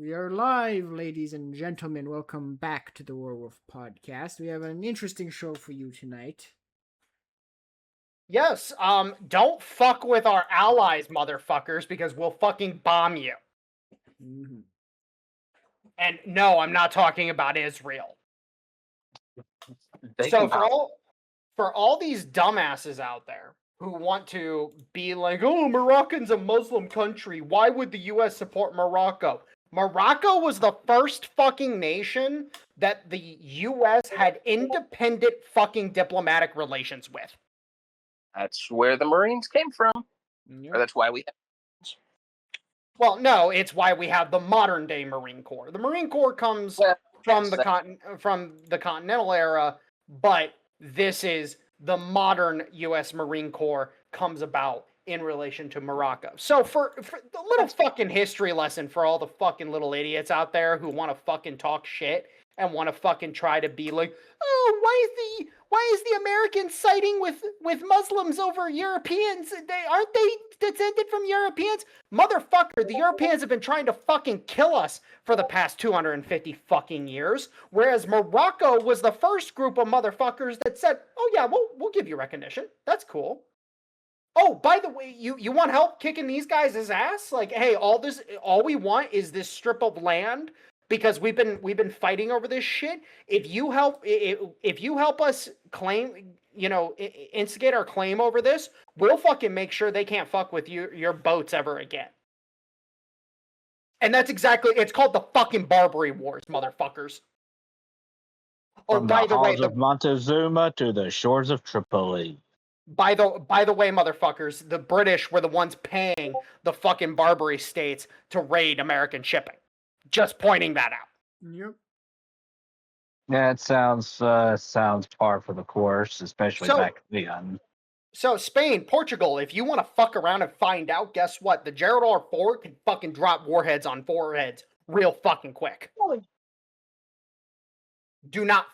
We are live, ladies and gentlemen. Welcome back to the WarWolf Podcast. We have an interesting show for you tonight. Yes, don't fuck with our allies, motherfuckers, because we'll fucking bomb you. Mm-hmm. And no, I'm not talking about Israel. So for all these dumbasses out there who want to be like, oh, Moroccan's a Muslim country, why would the U.S. support Morocco? Morocco was the first fucking nation that the U.S. had independent fucking diplomatic relations with. That's where the Marines came from. Yep. Or that's why we have. Well, no, it's why we have the modern day Marine Corps. The Marine Corps comes from the Continental era, but this is the modern U.S. Marine Corps comes about in relation to Morocco. So for the little fucking history lesson for all the fucking little idiots out there who want to fucking talk shit and want to fucking try to be like, oh, why is the Americans siding with Muslims over Europeans? Aren't they descended from Europeans? Motherfucker, the Europeans have been trying to fucking kill us for the past 250 fucking years, whereas Morocco was the first group of motherfuckers that said, oh yeah, we'll give you recognition. That's cool. Oh, by the way, you want help kicking these guys' ass? Like, hey, all we want is this strip of land because we've been fighting over this shit. If you help us claim, instigate our claim over this, we'll fucking make sure they can't fuck with your boats ever again. And that's it's called the fucking Barbary Wars, motherfuckers. From the halls of Montezuma to the shores of Tripoli. By the way, motherfuckers, the British were the ones paying the fucking Barbary states to raid American shipping. Just pointing that out. Yep. Yeah, it sounds par for the course, especially back then. So Spain, Portugal, if you want to fuck around and find out, guess what? The Gerald R. can fucking drop warheads on foreheads real fucking quick. Do not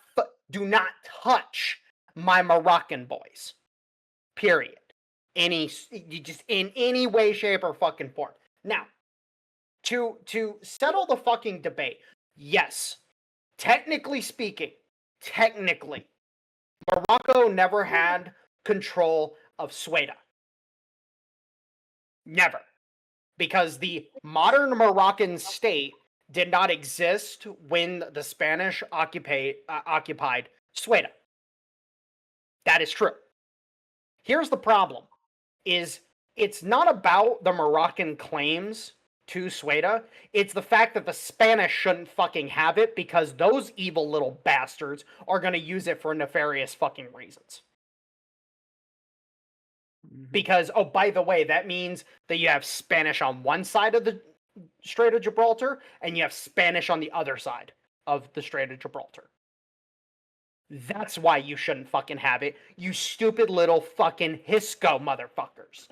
touch my Moroccan boys. Period. In any way, shape, or fucking form. Now, to settle the fucking debate, yes, technically speaking, Morocco never had control of Ceuta. Never. Because the modern Moroccan state did not exist when the Spanish occupied Ceuta. That is true. Here's the problem, is it's not about the Moroccan claims to Ceuta, it's the fact that the Spanish shouldn't fucking have it because those evil little bastards are going to use it for nefarious fucking reasons. Because, oh, by the way, that means that you have Spanish on one side of the Strait of Gibraltar and you have Spanish on the other side of the Strait of Gibraltar. That's why you shouldn't fucking have it, you stupid little fucking Hisco motherfuckers.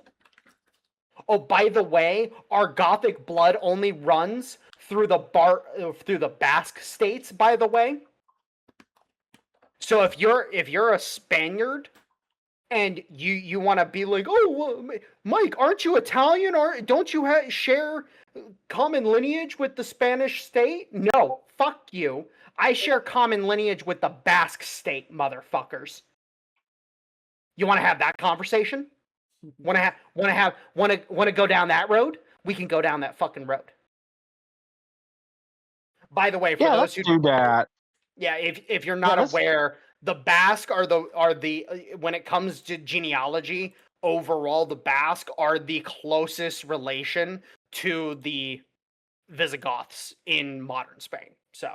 Oh, by the way, our Gothic blood only runs through the Basque states, by the way. So if you're a Spaniard and you want to be like, oh, well, Mike, aren't you Italian? Or don't you share common lineage with the Spanish state? No, fuck you. I share common lineage with the Basque state, motherfuckers. You want to have that conversation? Want to go down that road? We can go down that fucking road. By the way, for those who do that, yeah, if you're not aware, the Basque are the when it comes to genealogy, overall, the Basque are the closest relation to the Visigoths in modern Spain. So.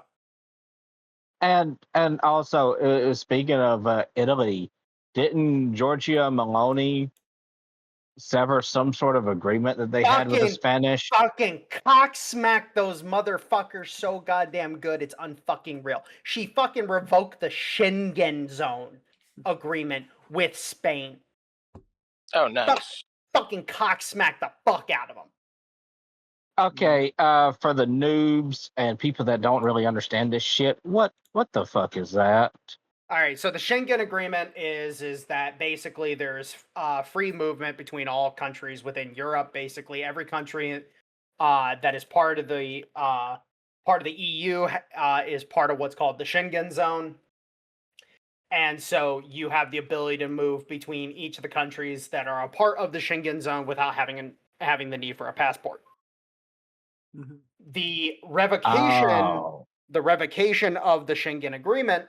And also, speaking of Italy, didn't Giorgia Meloni sever some sort of agreement that they had with the Spanish? Fucking cocksmack those motherfuckers so goddamn good, it's unfucking real. She fucking revoked the Schengen zone agreement with Spain. Oh, nice. Fucking cocksmack the fuck out of them. Okay, for the noobs and people that don't really understand this shit, what the fuck is that? All right, so the Schengen Agreement is that basically there's free movement between all countries within Europe. Basically, every country that is part of the part of the EU is part of what's called the Schengen zone. And so you have the ability to move between each of the countries that are a part of the Schengen zone without having the need for a passport. Mhm. The revocation Oh. of the Schengen agreement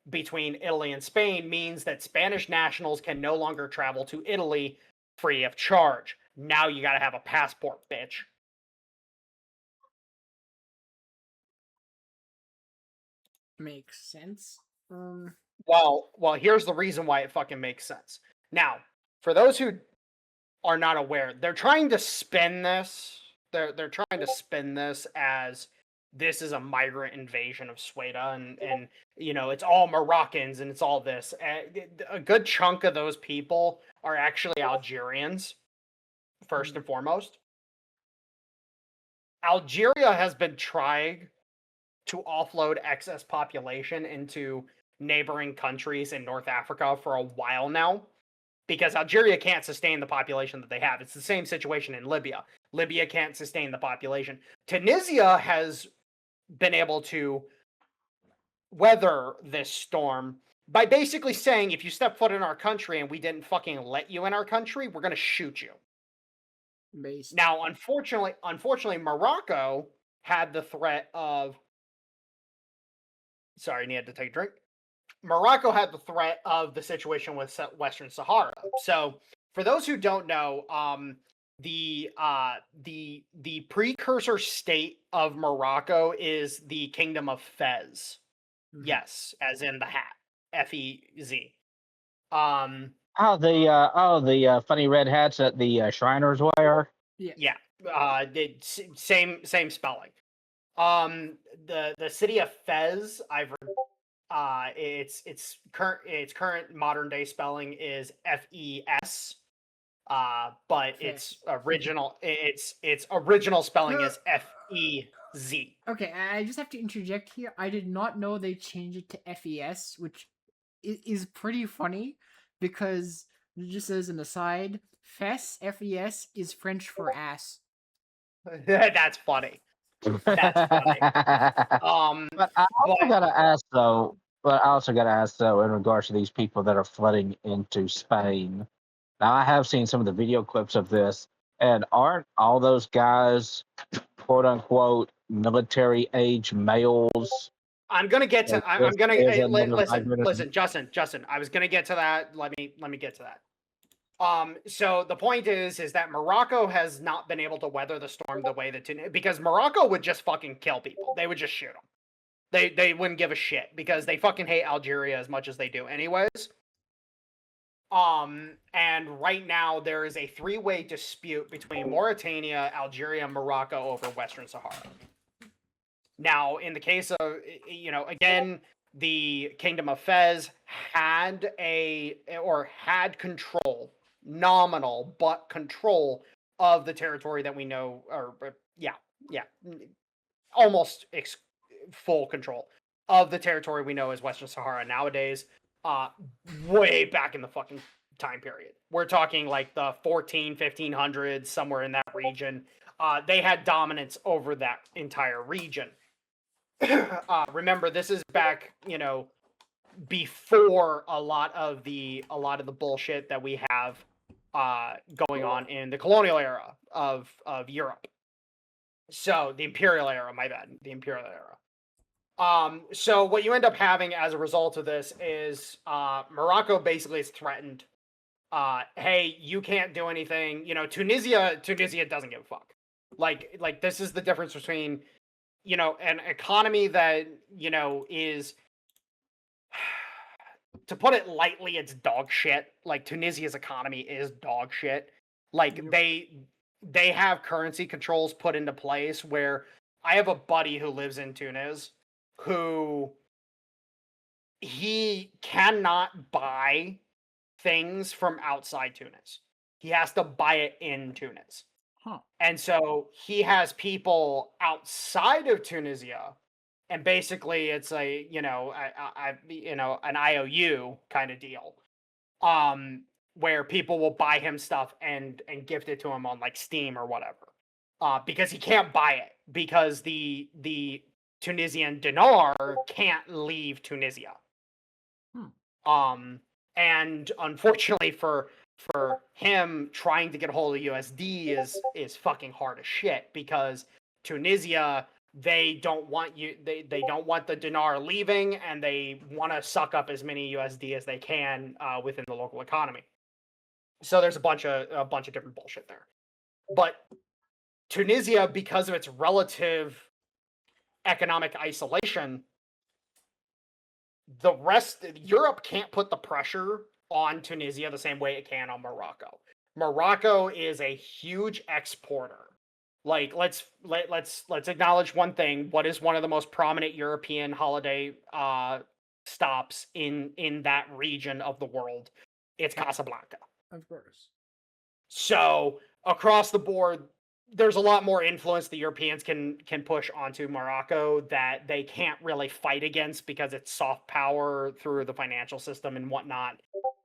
between Italy and Spain means that Spanish nationals can no longer travel to Italy free of charge. Now you got to have a passport, bitch. Makes sense. Well, here's the reason why it fucking makes sense. Now, for those who are not aware, they're trying to spin this. They're trying to spin this as this is a migrant invasion of Sweden, and you know, it's all Moroccans and it's all this. A good chunk of those people are actually Algerians, first and foremost. Algeria has been trying to offload excess population into neighboring countries in North Africa for a while now, because Algeria can't sustain the population that they have. It's the same situation in Libya. Libya can't sustain the population. Tunisia has been able to weather this storm by basically saying, if you step foot in our country and we didn't fucking let you in our country, we're going to shoot you. Based. Now, unfortunately, Morocco had the threat of... Sorry, I needed to take a drink. Morocco had the threat of the situation with Western Sahara. So, for those who don't know, the precursor state of Morocco is the Kingdom of Fez. Mhm. Yes, as in the hat, Fez. The funny red hats that the Shriners wear. Yeah. Same spelling. The city of Fez, its current modern day spelling is Fes. But its original spelling is Fez. Okay, I just have to interject here. I did not know they changed it to FES, which is pretty funny because, just as an aside, FES is French for ass. That's funny. That's funny. But I also gotta ask though. In regards to these people that are flooding into Spain. Now I have seen some of the video clips of this, and aren't all those guys, quote unquote, military age males? I'm gonna get to. I'm gonna listen, Justin. I was gonna get to that. Let me get to that. So the point is that Morocco has not been able to weather the storm the way that because Morocco would just fucking kill people. They would just shoot them. They wouldn't give a shit because they fucking hate Algeria as much as they do, anyways. And right now there is a three-way dispute between Mauritania, Algeria, and Morocco over Western Sahara. Now, in the case of, again, the Kingdom of Fez had control, nominal, but control of the territory that we know, almost full control of the territory we know as Western Sahara nowadays, way back in the fucking time period. We're talking like the 1500s, somewhere in that region. They had dominance over that entire region. Remember, this is back, before a lot of the bullshit that we have going on in the colonial era of Europe. So the imperial era, my bad, the imperial era. So what you end up having as a result of this is Morocco basically is threatened. Hey, you can't do anything. Tunisia doesn't give a fuck. Like this is the difference between, an economy that, is, to put it lightly, it's dog shit. Like Tunisia's economy is dog shit. Like they have currency controls put into place where I have a buddy who lives in Tunis who he cannot buy things from outside Tunis. He has to buy it in Tunis. Huh. And so he has people outside of Tunisia, and basically it's a, an IOU kind of deal. Where people will buy him stuff and gift it to him on like Steam or whatever. Because he can't buy it because the Tunisian dinar can't leave Tunisia. And unfortunately for him, trying to get a hold of USD is fucking hard as shit, because Tunisia, they don't want they don't want the dinar leaving, and they want to suck up as many USD as they can within the local economy. So there's a bunch of different bullshit there. But Tunisia, because of its relative economic isolation, the rest Europe can't put the pressure on Tunisia the same way it can on Morocco. Morocco is a huge exporter. Like, let's acknowledge one thing. What is one of the most prominent European holiday stops in that region of the world? It's Casablanca. Of course. So across the board, there's a lot more influence the Europeans can push onto Morocco that they can't really fight against, because it's soft power through the financial system and whatnot.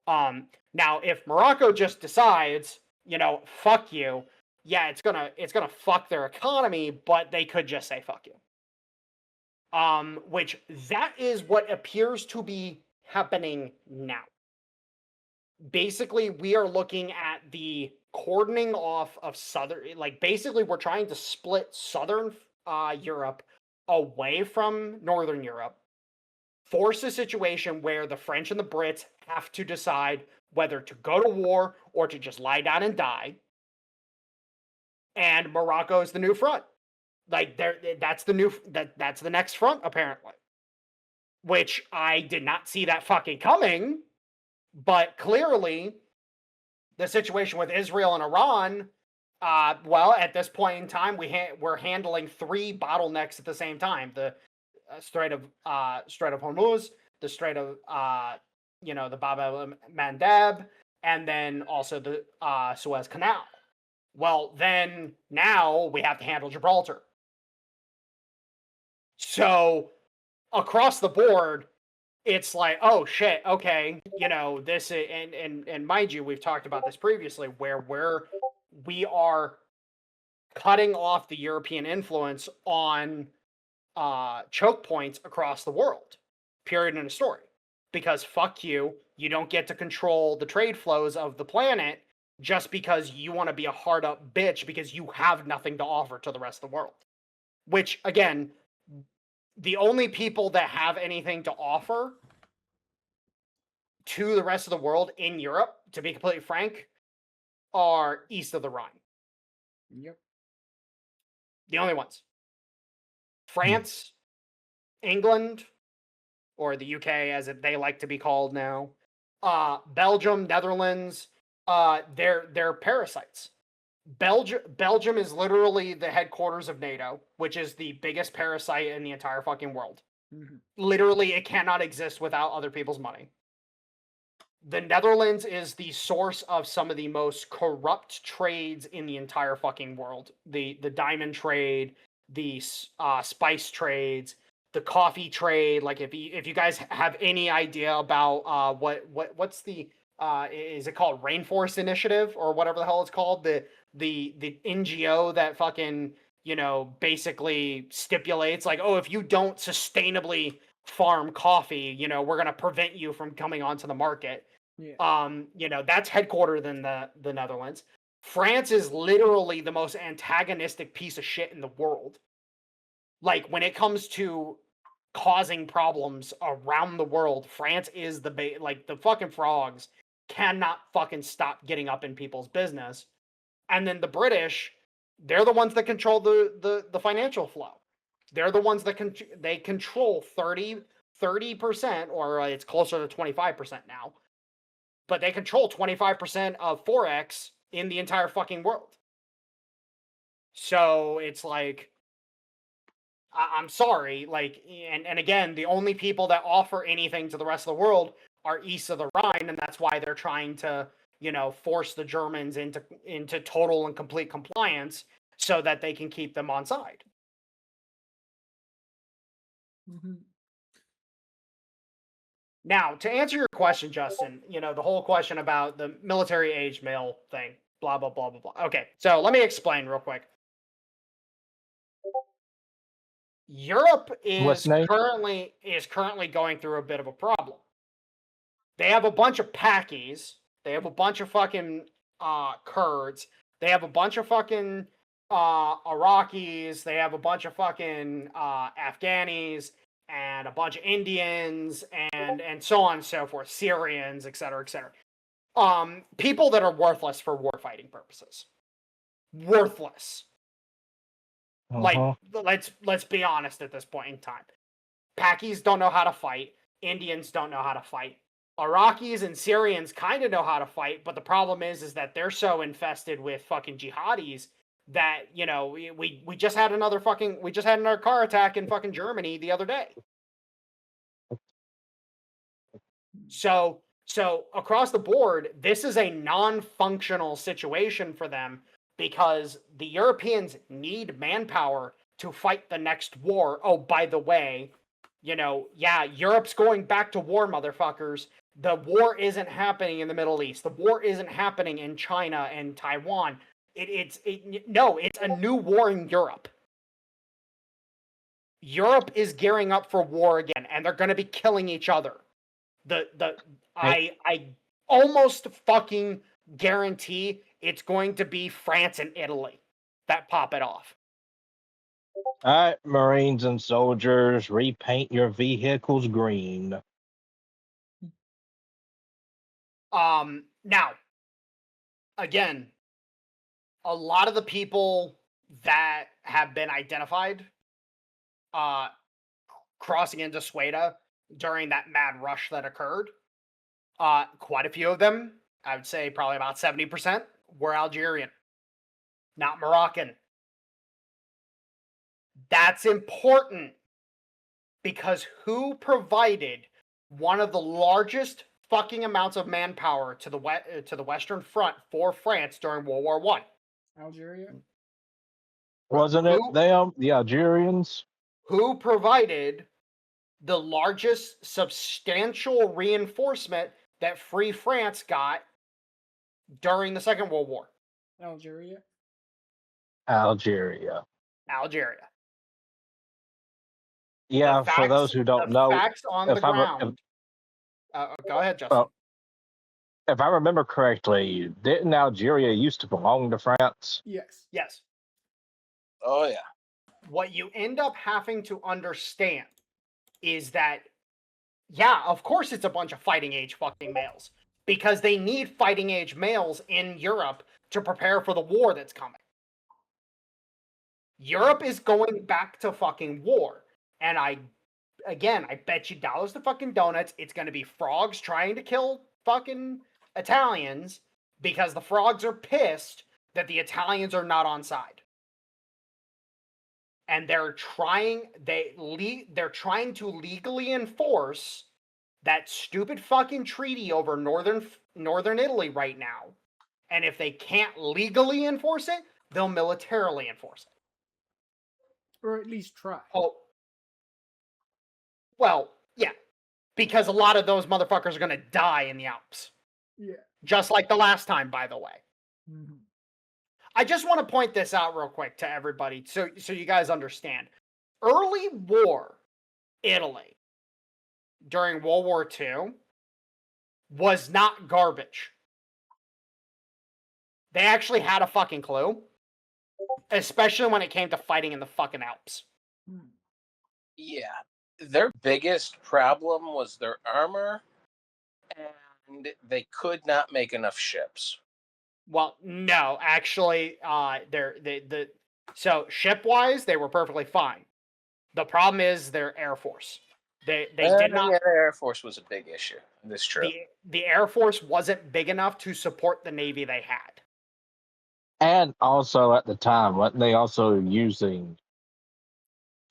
Now, if Morocco just decides, fuck you, yeah, it's gonna fuck their economy, but they could just say fuck you. Which that is what appears to be happening now. Basically, we are looking at the cordoning off of basically we're trying to split southern Europe away from northern Europe, force a situation where the French and the Brits have to decide whether to go to war or to just lie down and die. And Morocco is the new front. That's the next front, apparently. Which I did not see that fucking coming. But clearly, the situation with Israel and Iran, at this point in time, we're handling three bottlenecks at the same time: the Strait of Hormuz, the Strait of the Bab el-Mandeb, and then also the Suez Canal. Well, then now we have to handle Gibraltar. So across the board, it's like, oh shit, okay, this, and mind you, we've talked about this previously, where we are cutting off the European influence on choke points across the world, period, in a story. Because fuck you, you don't get to control the trade flows of the planet just because you want to be a hard up bitch because you have nothing to offer to the rest of the world. Which, again, the only people that have anything to offer to the rest of the world in Europe, to be completely frank, are east of the Rhine. Yep. The only ones. France, England, or the UK as they like to be called now, Belgium, Netherlands, they're parasites. Belgium is literally the headquarters of NATO, which is the biggest parasite in the entire fucking world. Mm-hmm. Literally, it cannot exist without other people's money. The Netherlands is the source of some of the most corrupt trades in the entire fucking world. The diamond trade, the spice trades, the coffee trade. Like, if you guys have any idea about what's the is it called Rainforest Initiative or whatever the hell it's called, the NGO that fucking basically stipulates, like, oh, if you don't sustainably farm coffee, we're gonna prevent you from coming onto the market. Yeah. That's headquartered in the Netherlands. France is literally the most antagonistic piece of shit in the world. Like, when it comes to causing problems around the world, France is the fucking frogs cannot fucking stop getting up in people's business. And then the British, they're the ones that control the financial flow. They're the ones that they control 30%, or it's closer to 25% now. But they control 25% of Forex in the entire fucking world. So it's like, I'm sorry, like, and again, the only people that offer anything to the rest of the world are east of the Rhine, and that's why they're trying to, force the Germans into total and complete compliance so that they can keep them on side. Mm-hmm. Now, to answer your question, Justin, the whole question about the military age male thing, blah, blah, blah, blah, blah. Okay, so let me explain real quick. Europe What's is name? currently going through a bit of a problem. They have a bunch of Pakis. They have a bunch of fucking Kurds. They have a bunch of fucking Iraqis. They have a bunch of fucking Afghanis and a bunch of Indians and so on and so forth, Syrians, etc., etc. People that are worthless for warfighting purposes. Worthless. Like, let's be honest at this point in time. Pakis don't know how to fight. Indians don't know how to fight. Iraqis and Syrians kind of know how to fight, but the problem is that they're so infested with fucking jihadis that, you know, we just had another car attack in fucking Germany the other day. So across the board, this is a non-functional situation for them because the Europeans need manpower to fight the next war. Oh, by the way, you know, yeah, Europe's going back to war, motherfuckers. The war isn't happening in the Middle East. The war isn't happening in China and Taiwan. It's a new war in Europe. Europe is gearing up for war again, and they're going to be killing each other. I almost fucking guarantee it's going to be France and Italy that pop it off. All right, Marines and soldiers, repaint your vehicles green. Now, again, a lot of the people that have been identified crossing into Sweden during that mad rush that occurred, quite a few of them, I would say probably about 70%, were Algerian, not Moroccan. That's important because who provided one of the largest fucking amounts of manpower to the Western Front for France during World War I? Algeria? Wasn't it them, the Algerians? Who provided the largest substantial reinforcement that Free France got during the Second World War? Algeria? Algeria. Algeria. Yeah, for those who don't know, facts on the ground. Go ahead, Justin. If I remember correctly, didn't Algeria used to belong to France? Yes. Yes. Oh, yeah. What you end up having to understand is that, yeah, of course it's a bunch of fighting age fucking males. Because they need fighting age males in Europe to prepare for the war that's coming. Europe is going back to fucking war. And I bet you dollars to fucking donuts, it's going to be frogs trying to kill fucking Italians because the frogs are pissed that the Italians are not on side. And they're trying to legally enforce that stupid fucking treaty over northern Italy right now. And if they can't legally enforce it, they'll militarily enforce it. Or at least try. Oh. Well, yeah. Because a lot of those motherfuckers are going to die in the Alps. Yeah. Just like the last time, by the way. Mm-hmm. I just want to point this out real quick to everybody so you guys understand. Early war Italy during World War II was not garbage. They actually had a fucking clue. Especially when it came to fighting in the fucking Alps. Yeah. Their biggest problem was their armor, and they could not make enough ships. Well, no, actually, so ship-wise, they were perfectly fine. The problem is their Air Force. They did not. Yeah, the Air Force was a big issue. This trip. The Air Force wasn't big enough to support the Navy they had. And also at the time, weren't they also using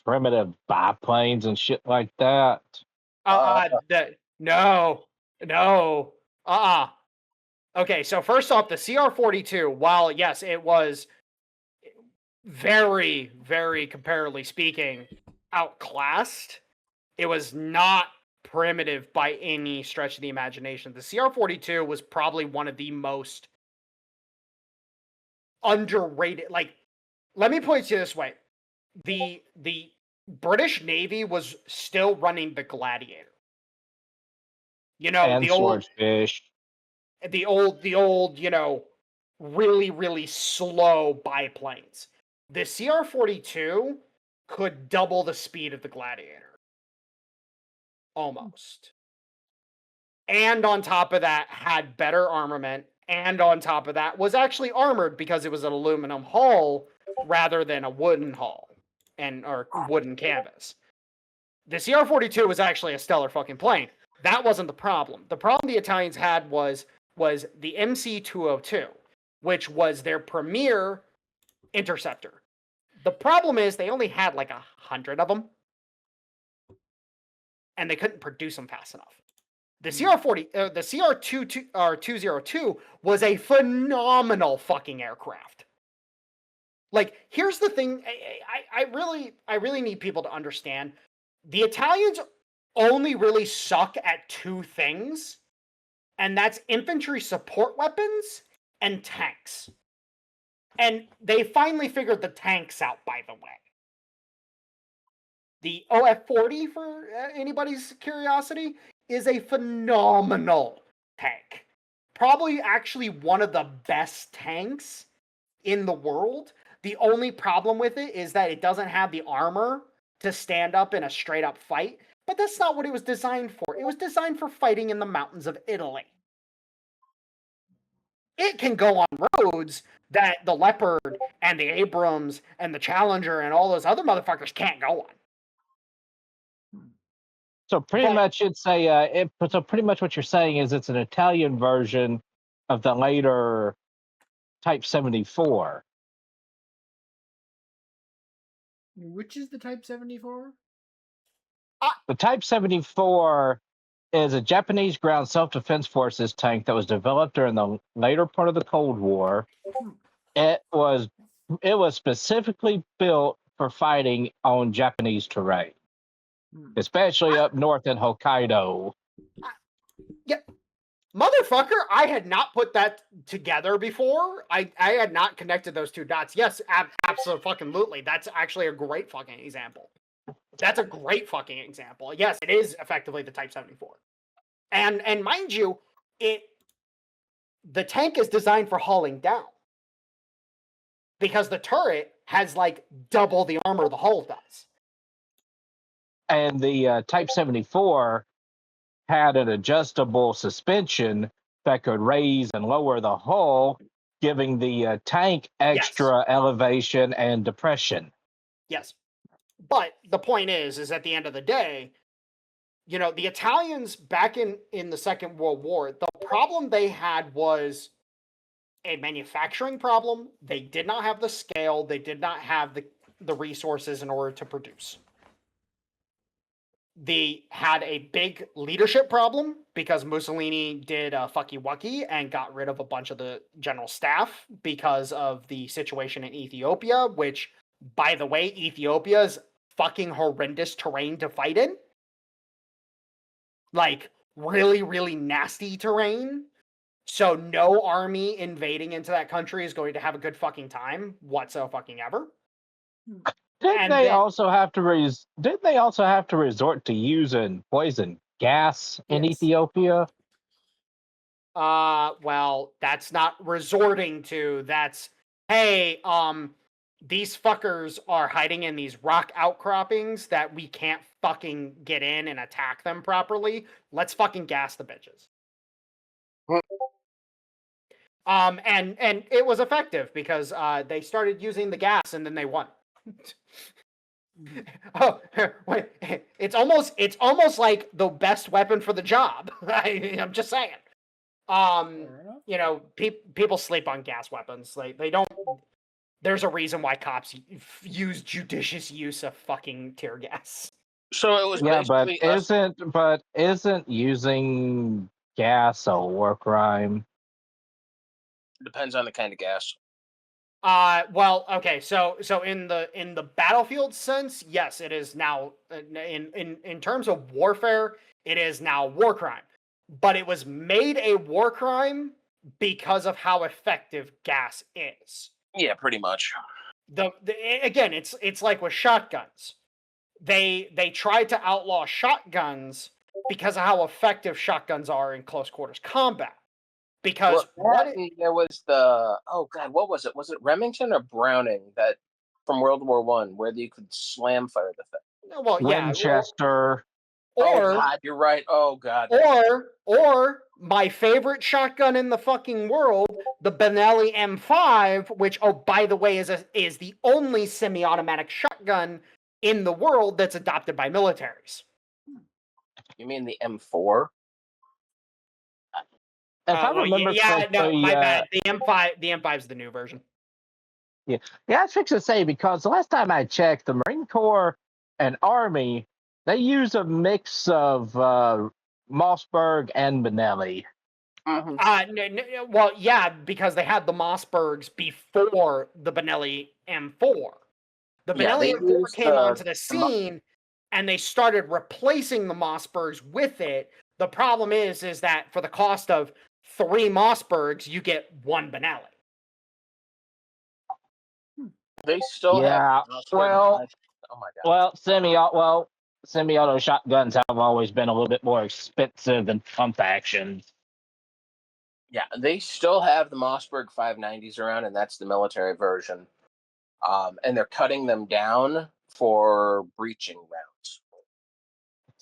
primitive biplanes and shit like that? No. Okay, so first off, the CR-42, while yes, it was very, very comparatively speaking outclassed, it was not primitive by any stretch of the imagination. The CR-42 was probably one of the most underrated. Like, let me put it to you this way: the British Navy was still running the Gladiator. You know, And the old, swordfish. you know, really, really slow biplanes. The CR-42 could double the speed of the Gladiator. Almost. And on top of that, had better armament. And on top of that, was actually armored because it was an aluminum hull rather than a wooden hull or wooden canvas. The CR-42 was actually a stellar fucking plane. That wasn't the problem. The problem the Italians had was the MC-202, which was their premier interceptor. The problem is they only had like 100 of them, and they couldn't produce them fast enough. The CR-202 was a phenomenal fucking aircraft. Like, here's the thing. I really need people to understand. The Italians only really suck at two things, and that's infantry support weapons and tanks. And they finally figured the tanks out, by the way. The OF-40, for anybody's curiosity, is a phenomenal tank. Probably actually one of the best tanks in the world. The only problem with it is that it doesn't have the armor to stand up in a straight up fight, but that's not what it was designed for. It was designed for fighting in the mountains of Italy. It can go on roads that the Leopard and the Abrams and the Challenger and all those other motherfuckers can't go on. So pretty much it's so pretty much what you're saying is it's an Italian version of the later Type 74. Which is the Type 74? The Type 74 is a Japanese ground self-defense forces tank that was developed during the later part of the Cold War. It was specifically built for fighting on Japanese terrain, especially up north in Hokkaido. Yeah, motherfucker, I had not put that together before. I had not connected those two dots. Yes, absolutely. That's actually a great fucking example. That's a great fucking example. Yes, it is effectively the Type 74. And mind you, the tank is designed for hauling down. Because the turret has like double the armor the hull does. And the Type 74 had an adjustable suspension that could raise and lower the hull, giving the tank extra elevation and depression. Yes. But the point is at the end of the day, you know, the Italians back in the Second World War, the problem they had was a manufacturing problem. They did not have the scale. They did not have the resources in order to produce. They had a big leadership problem because Mussolini did a fucky-wucky and got rid of a bunch of the general staff because of the situation in Ethiopia, which, by the way, Ethiopia's fucking horrendous terrain to fight in. Like, really, really nasty terrain. So no army invading into that country is going to have a good fucking time whatsoever. Didn't they also have to resort to using poison gas in Ethiopia? Well, that's not resorting to. That's, hey, these fuckers are hiding in these rock outcroppings that we can't fucking get in and attack them properly. Let's fucking gas the bitches. And it was effective because they started using the gas and then they won. Oh, wait, it's almost like the best weapon for the job. I'm just saying. You know, people sleep on gas weapons. Like, they don't. There's a reason why cops use judicious use of fucking tear gas. So it was but isn't using gas a war crime? Depends on the kind of gas. Well, okay, so in the battlefield sense, yes, it is now in terms of warfare, it is now war crime. But it was made a war crime because of how effective gas is. Yeah, pretty much. Again, it's like with shotguns. they tried to outlaw shotguns because of how effective shotguns are in close quarters combat. Because there was what was it? Was it Remington or Browning that from World War One where you could slam fire the thing? Well, yeah, Winchester. Oh God, you're right. Oh God. Or my favorite shotgun in the fucking world, the Benelli M5, which by the way is the only semi-automatic shotgun in the world that's adopted by militaries. You mean the M4? If I remember correctly, my bad. The M5 is the new version. Yeah, I was fixing to say, because the last time I checked, the Marine Corps and Army, they use a mix of Mossberg and Benelli. Well, yeah, because they had the Mossbergs before the Benelli M4. The Benelli M4 came onto the scene, and they started replacing the Mossbergs with it. The problem is that for the cost of 3 Mossbergs, you get 1 Benelli. They still have. Well, oh my God. Semi-auto shotguns have always been a little bit more expensive than pump actions. Yeah, they still have the Mossberg 590s around, and that's the military version. And they're cutting them down for breaching rounds.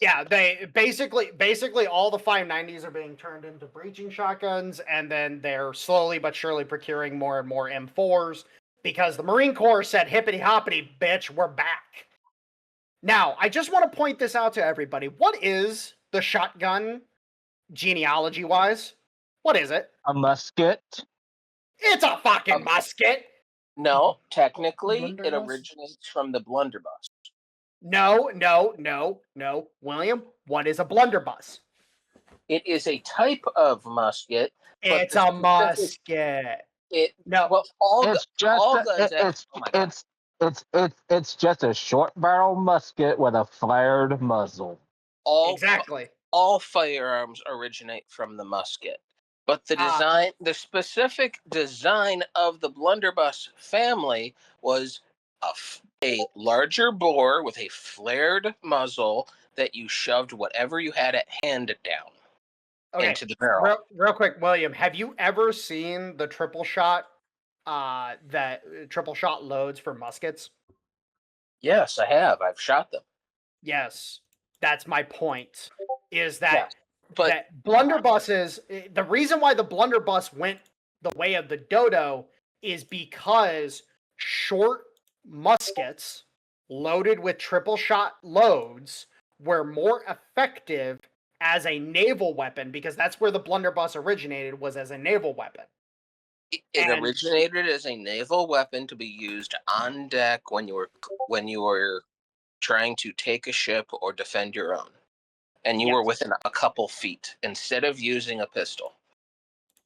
Yeah, they basically all the 590s are being turned into breaching shotguns, and then they're slowly but surely procuring more and more M4s because the Marine Corps said, hippity hoppity, bitch, we're back. Now, I just want to point this out to everybody. What is the shotgun genealogy-wise? What is it? A musket. It's a fucking musket. No, technically, it originates from the blunderbuss. No. William, what is a blunderbuss? It is a type of musket. It's a musket. It's just a short barrel musket with a flared muzzle. Exactly. All firearms originate from the musket. But the specific design of the blunderbuss family was a larger bore with a flared muzzle that you shoved whatever you had at hand down into the barrel. Real quick, William, have you ever seen the triple shot loads for muskets? Yes, I have. I've shot them. Yes, that's my point. Is that that blunderbusses? The reason why the blunderbuss went the way of the dodo is because short muskets loaded with triple shot loads were more effective as a naval weapon, because that's where the blunderbuss originated, was as a naval weapon. It originated as a naval weapon to be used on deck when you were trying to take a ship or defend your own, and you were within a couple feet instead of using a pistol.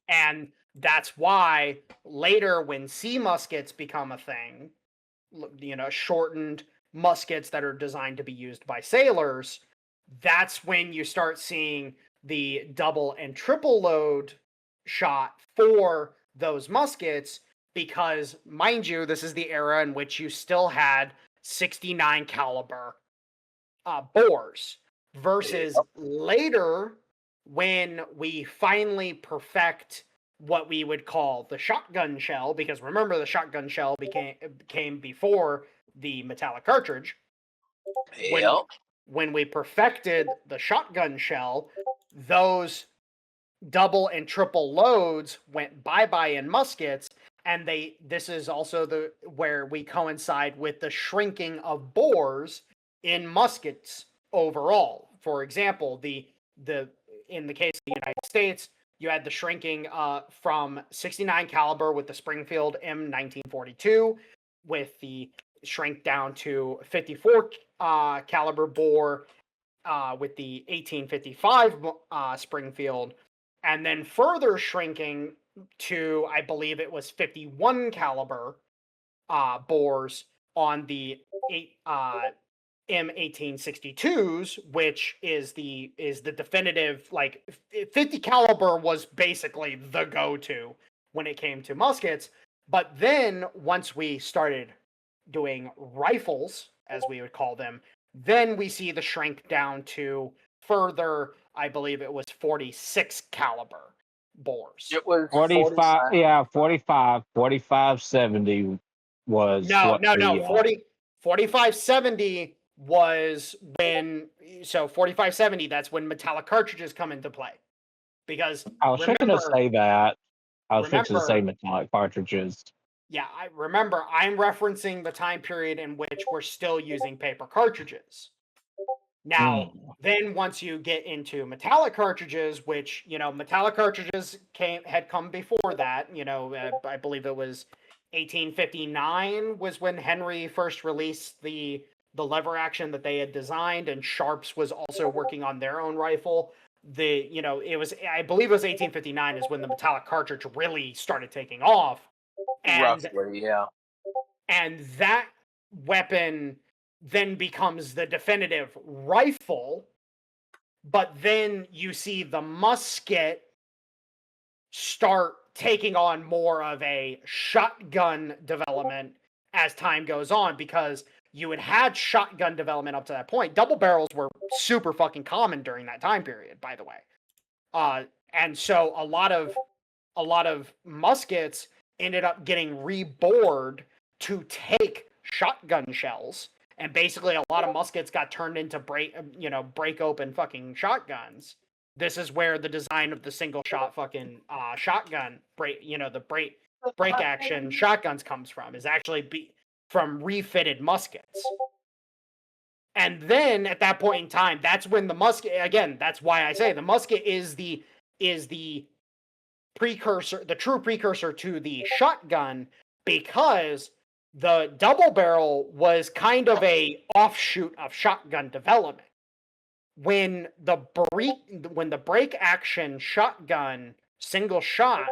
And that's why later, when sea muskets become a thing, shortened muskets that are designed to be used by sailors, that's when you start seeing the double and triple load shot for those muskets, because, mind you, this is the era in which you still had 69 caliber bores, versus later when we finally perfect what we would call the shotgun shell, because remember, the shotgun shell came before the metallic cartridge. When we perfected the shotgun shell, those double and triple loads went bye-bye in muskets, and this is also where we coincide with the shrinking of bores in muskets overall. For example, in the case of the United States, you had the shrinking from 69 caliber with the Springfield M1942, with the shrink down to 54 caliber bore with the 1855 Springfield, and then further shrinking to, I believe it was 51 caliber bores on the M1862s, which is the definitive, 50 caliber was basically the go-to when it came to muskets. But then once we started doing rifles, as we would call them, Then we see the shrink down to further, I believe it was 46 caliber bores. It was 45, yeah, 4570 was No, what no, the, no. 4570 was when, so 4570, that's when metallic cartridges come into play. Because I was thinking to say that. I was fixing to say remember- metallic cartridges. yeah, I remember I'm referencing the time period in which we're still using paper cartridges. Now, then once you get into metallic cartridges, which, metallic cartridges had come before that, I believe it was 1859 was when Henry first released the lever action that they had designed, and Sharps was also working on their own rifle. It was, I believe it was 1859 is when the metallic cartridge really started taking off. And roughly, yeah. And that weapon then becomes the definitive rifle, but then you see the musket start taking on more of a shotgun development as time goes on, because you had shotgun development up to that point. Double barrels were super fucking common during that time period, by the way. And so a lot of muskets ended up getting rebored to take shotgun shells, and basically a lot of muskets got turned into break open fucking shotguns. This is where the design of the single shot fucking shotgun break action shotguns comes from, is actually from refitted muskets. And then at that point in time, that's when the musket, again, that's why I say the musket is the precursor, the true precursor to the shotgun, because the double barrel was kind of a offshoot of shotgun development. When the break action shotgun single shot,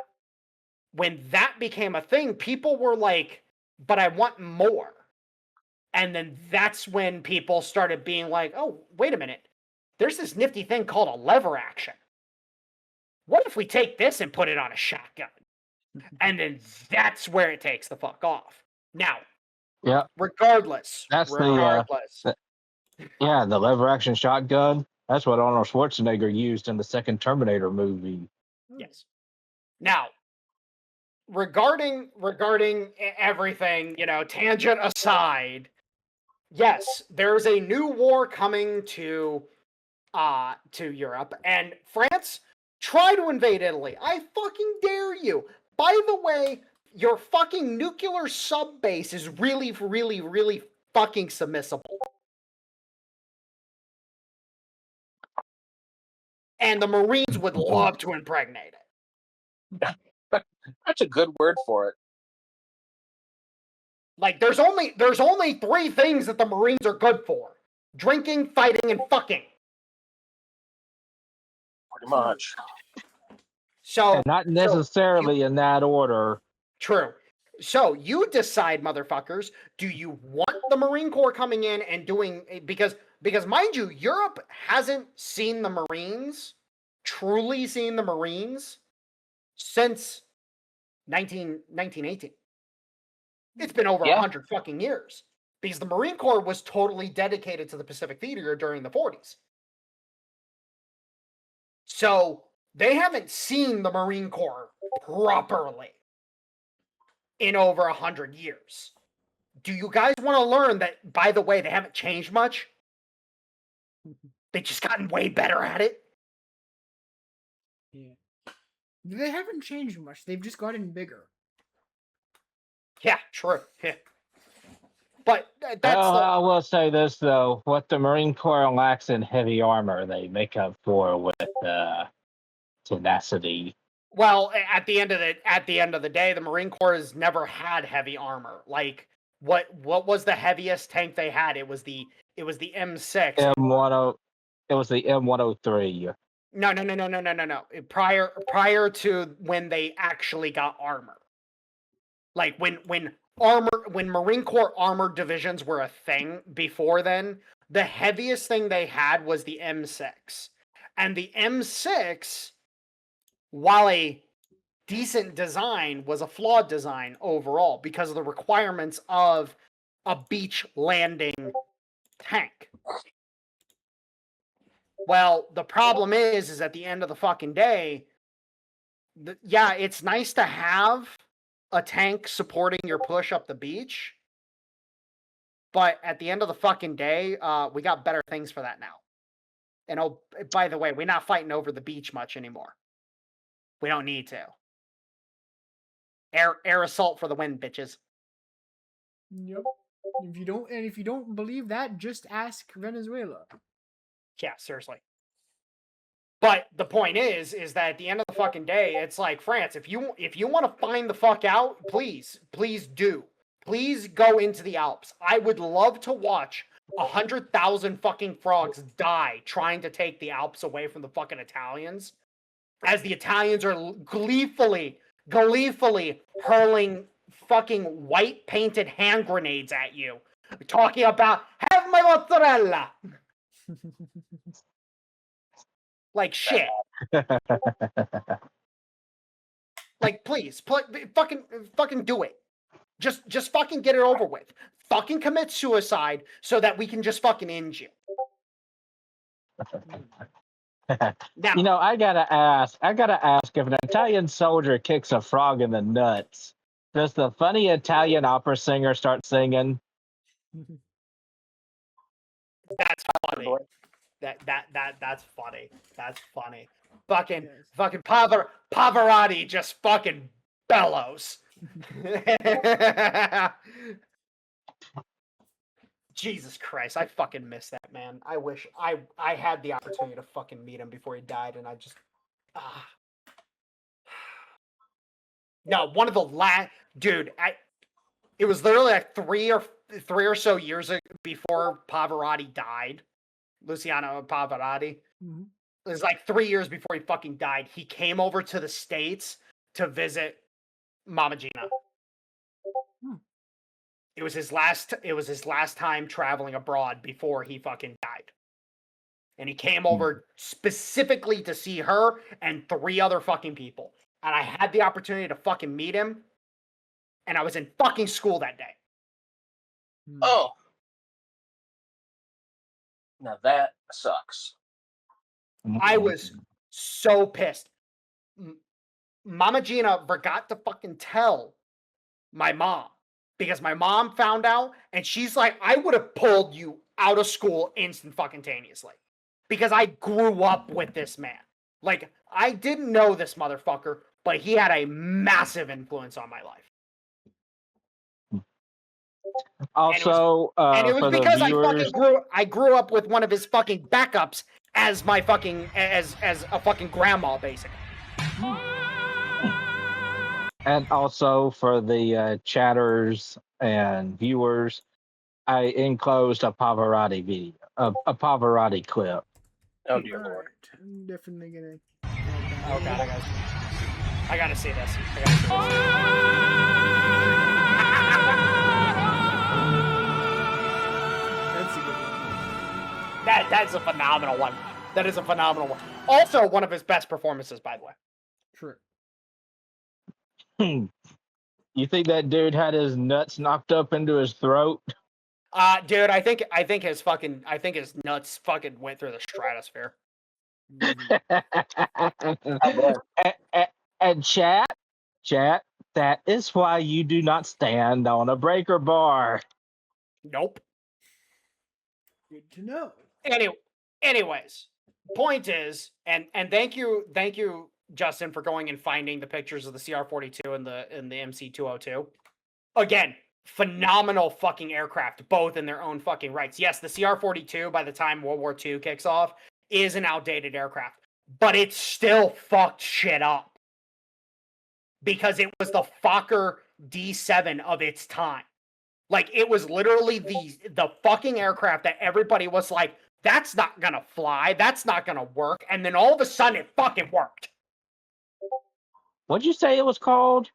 when that became a thing, people were like, but I want more. And then that's when people started being like, oh, wait a minute, there's this nifty thing called a lever action. What if we take this and put it on a shotgun? And then that's where it takes the fuck off. Now, yeah, regardless, the lever action shotgun. That's what Arnold Schwarzenegger used in the second Terminator movie. Yes. Now, regarding everything, tangent aside, yes, there's a new war coming to Europe, and France, try to invade Italy. I fucking dare you. By the way, your fucking nuclear sub base is really, really, really fucking submissible. And the Marines would love to impregnate it. That's a good word for it. Like, there's only 3 things that the Marines are good for: drinking, fighting, and fucking. Pretty much. So, and not necessarily in that order. True. So you decide, motherfuckers, do you want the Marine Corps coming in and doing, because mind you, Europe hasn't seen the Marines, truly seen the Marines, since 1918. It's been over 100 fucking years, because the Marine Corps was totally dedicated to the Pacific Theater during the 40s. So they haven't seen the Marine Corps properly in over 100 years. Do you guys want to learn that, by the way, they haven't changed much? They've just gotten way better at it. Yeah. They haven't changed much. They've just gotten bigger. Yeah, true. Yeah. But that's I will say this, though. What the Marine Corps lacks in heavy armor, they make up for with tenacity. Well, at the end of the day, the Marine Corps has never had heavy armor. Like, what was the heaviest tank they had? It was the M6. It was the M103. No. Prior to when they actually got armor. Like when Marine Corps armored divisions were a thing before then, the heaviest thing they had was the M6. And the M6, while a decent design, was a flawed design overall because of the requirements of a beach landing tank. Well, the problem is at the end of the fucking day, yeah, it's nice to have a tank supporting your push up the beach, but at the end of the fucking day, we got better things for that now. And oh, by the way, we're not fighting over the beach much anymore. We don't need to. Air assault for the win, bitches. Yep. If you don't believe that, just ask Venezuela. Yeah, seriously. But the point is that at the end of the fucking day, it's like, France, if you want to find the fuck out, please do. Please go into the Alps. I would love to watch 100,000 fucking frogs die trying to take the Alps away from the fucking Italians, as the Italians are gleefully hurling fucking white painted hand grenades at you, talking about have my mozzarella. Like shit. Like please, fucking do it. Just fucking get it over with. Fucking commit suicide so that we can just fucking end you. Now, I gotta ask if an Italian soldier kicks a frog in the nuts, does the funny Italian opera singer start singing? That's funny. That's funny. That's funny. Fucking Pavarotti just fucking bellows. Jesus Christ, I fucking miss that man. I wish I had the opportunity to fucking meet him before he died, and I just No, one of the last dude. It was literally like three or so years before Pavarotti died. Luciano Pavarotti. Mm-hmm. It was like 3 years before he fucking died. He came over to the States to visit Mama Gina. It was his last time traveling abroad before he fucking died. And he came over specifically to see her and 3 other fucking people. And I had the opportunity to fucking meet him. And I was in fucking school that day. Oh. Now that sucks. I was so pissed. Mama Gina forgot to fucking tell my mom. Because my mom found out, and she's like, I would have pulled you out of school instantaneously. Because I grew up with this man. Like, I didn't know this motherfucker, but he had a massive influence on my life. Also, and it was because viewers, I grew up with one of his fucking backups as my fucking as a fucking grandma, basically. and also for the chatters and viewers, I enclosed a Pavarotti video, a Pavarotti clip. Oh dear Lord! I'm definitely gonna. Oh god, I gotta see this. That's a good one. That's a phenomenal one. That is a phenomenal one. Also, one of his best performances, by the way. True. You think that dude had his nuts knocked up into his throat? Dude, I think his nuts fucking went through the stratosphere. And chat, that is why you do not stand on a breaker bar. Nope. Good to know. Anyways, point is, and thank you, Justin, for going and finding the pictures of the CR-42 and the MC-202. Again, phenomenal fucking aircraft, both in their own fucking rights. Yes, the CR-42, by the time World War II kicks off, is an outdated aircraft, but it still fucked shit up because it was the Fokker D7 of its time. Like, it was literally the fucking aircraft that everybody was like, that's not gonna fly, that's not gonna work, and then all of a sudden it fucking worked. What'd you say it was called?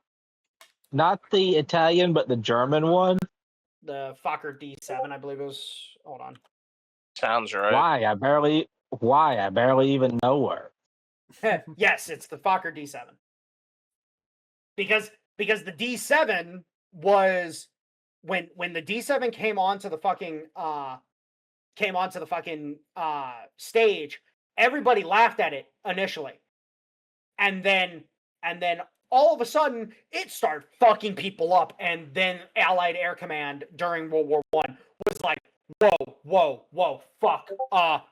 Not the Italian, but the German one? The Fokker D7, I believe it was. Hold on. Sounds right. Why? I barely even know her. Yes, it's the Fokker D7. Because the D7 was when the D7 came onto the fucking stage, Everybody laughed at it initially. And then all of a sudden, it started fucking people up. And then Allied Air Command during World War I was like, whoa, fuck,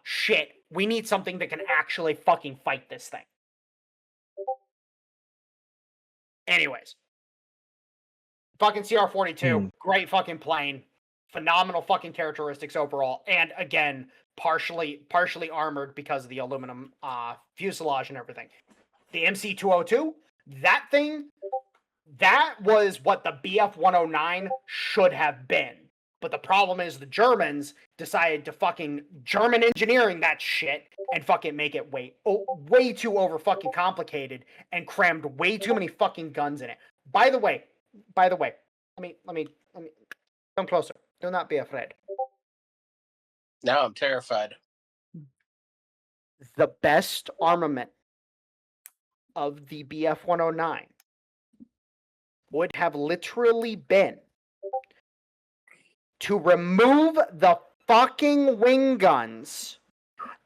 shit. We need something that can actually fucking fight this thing. Anyways. Fucking CR-42, great fucking plane. Phenomenal fucking characteristics overall. And again, partially armored because of the aluminum fuselage and everything. The MC-202, that thing, that was what the BF-109 should have been. But the problem is the Germans decided to fucking German engineering that shit and fucking make it way too over fucking complicated and crammed way too many fucking guns in it. By the way, let me come closer. Do not be afraid. Now I'm terrified. The best armament of the BF-109 would have literally been to remove the fucking wing guns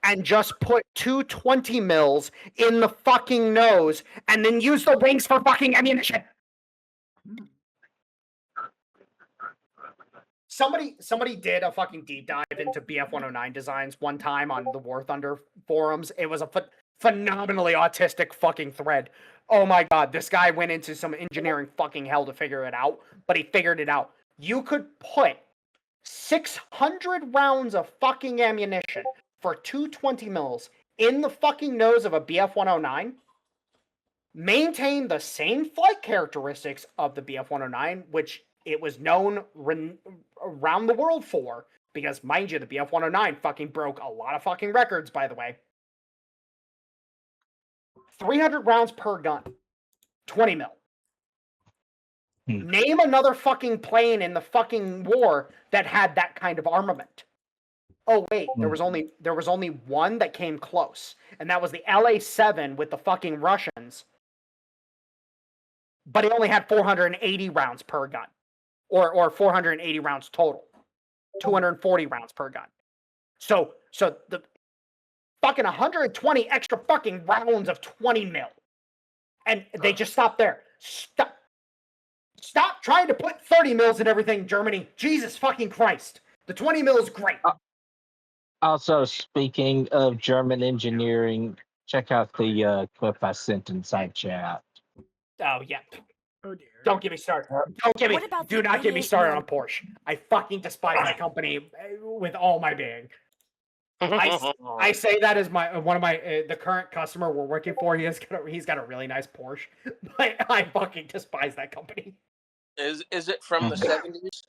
and just put 220 mils in the fucking nose and then use the wings for fucking ammunition. Somebody did a fucking deep dive into BF-109 designs one time on the War Thunder forums. It was a phenomenally autistic fucking thread. Oh my god, this guy went into some engineering fucking hell to figure it out, but he figured it out. You could put 600 rounds of fucking ammunition for 220 mils in the fucking nose of a BF-109, maintain the same flight characteristics of the BF-109, which it was known around the world for, because, mind you, the BF-109 fucking broke a lot of fucking records, by the way. 300 rounds per gun. 20 mil. Name another fucking plane in the fucking war that had that kind of armament. Oh, wait, there was only one that came close, and that was the LA-7 with the fucking Russians. But it only had 480 rounds per gun. Or 480 rounds total. 240 rounds per gun. So the fucking 120 extra fucking rounds of 20 mil. And they just stopped there. Stop trying to put 30 mils in everything, Germany. Jesus fucking Christ. The 20 mil is great. Also, speaking of German engineering, check out the clip I sent inside chat. Oh, yeah. Oh dear. Don't get me started. Do not get me started on Porsche. I fucking despise that company with all my being. I say that as the current customer we're working for. He's got a really nice Porsche, but I fucking despise that company. Is it from the 70s?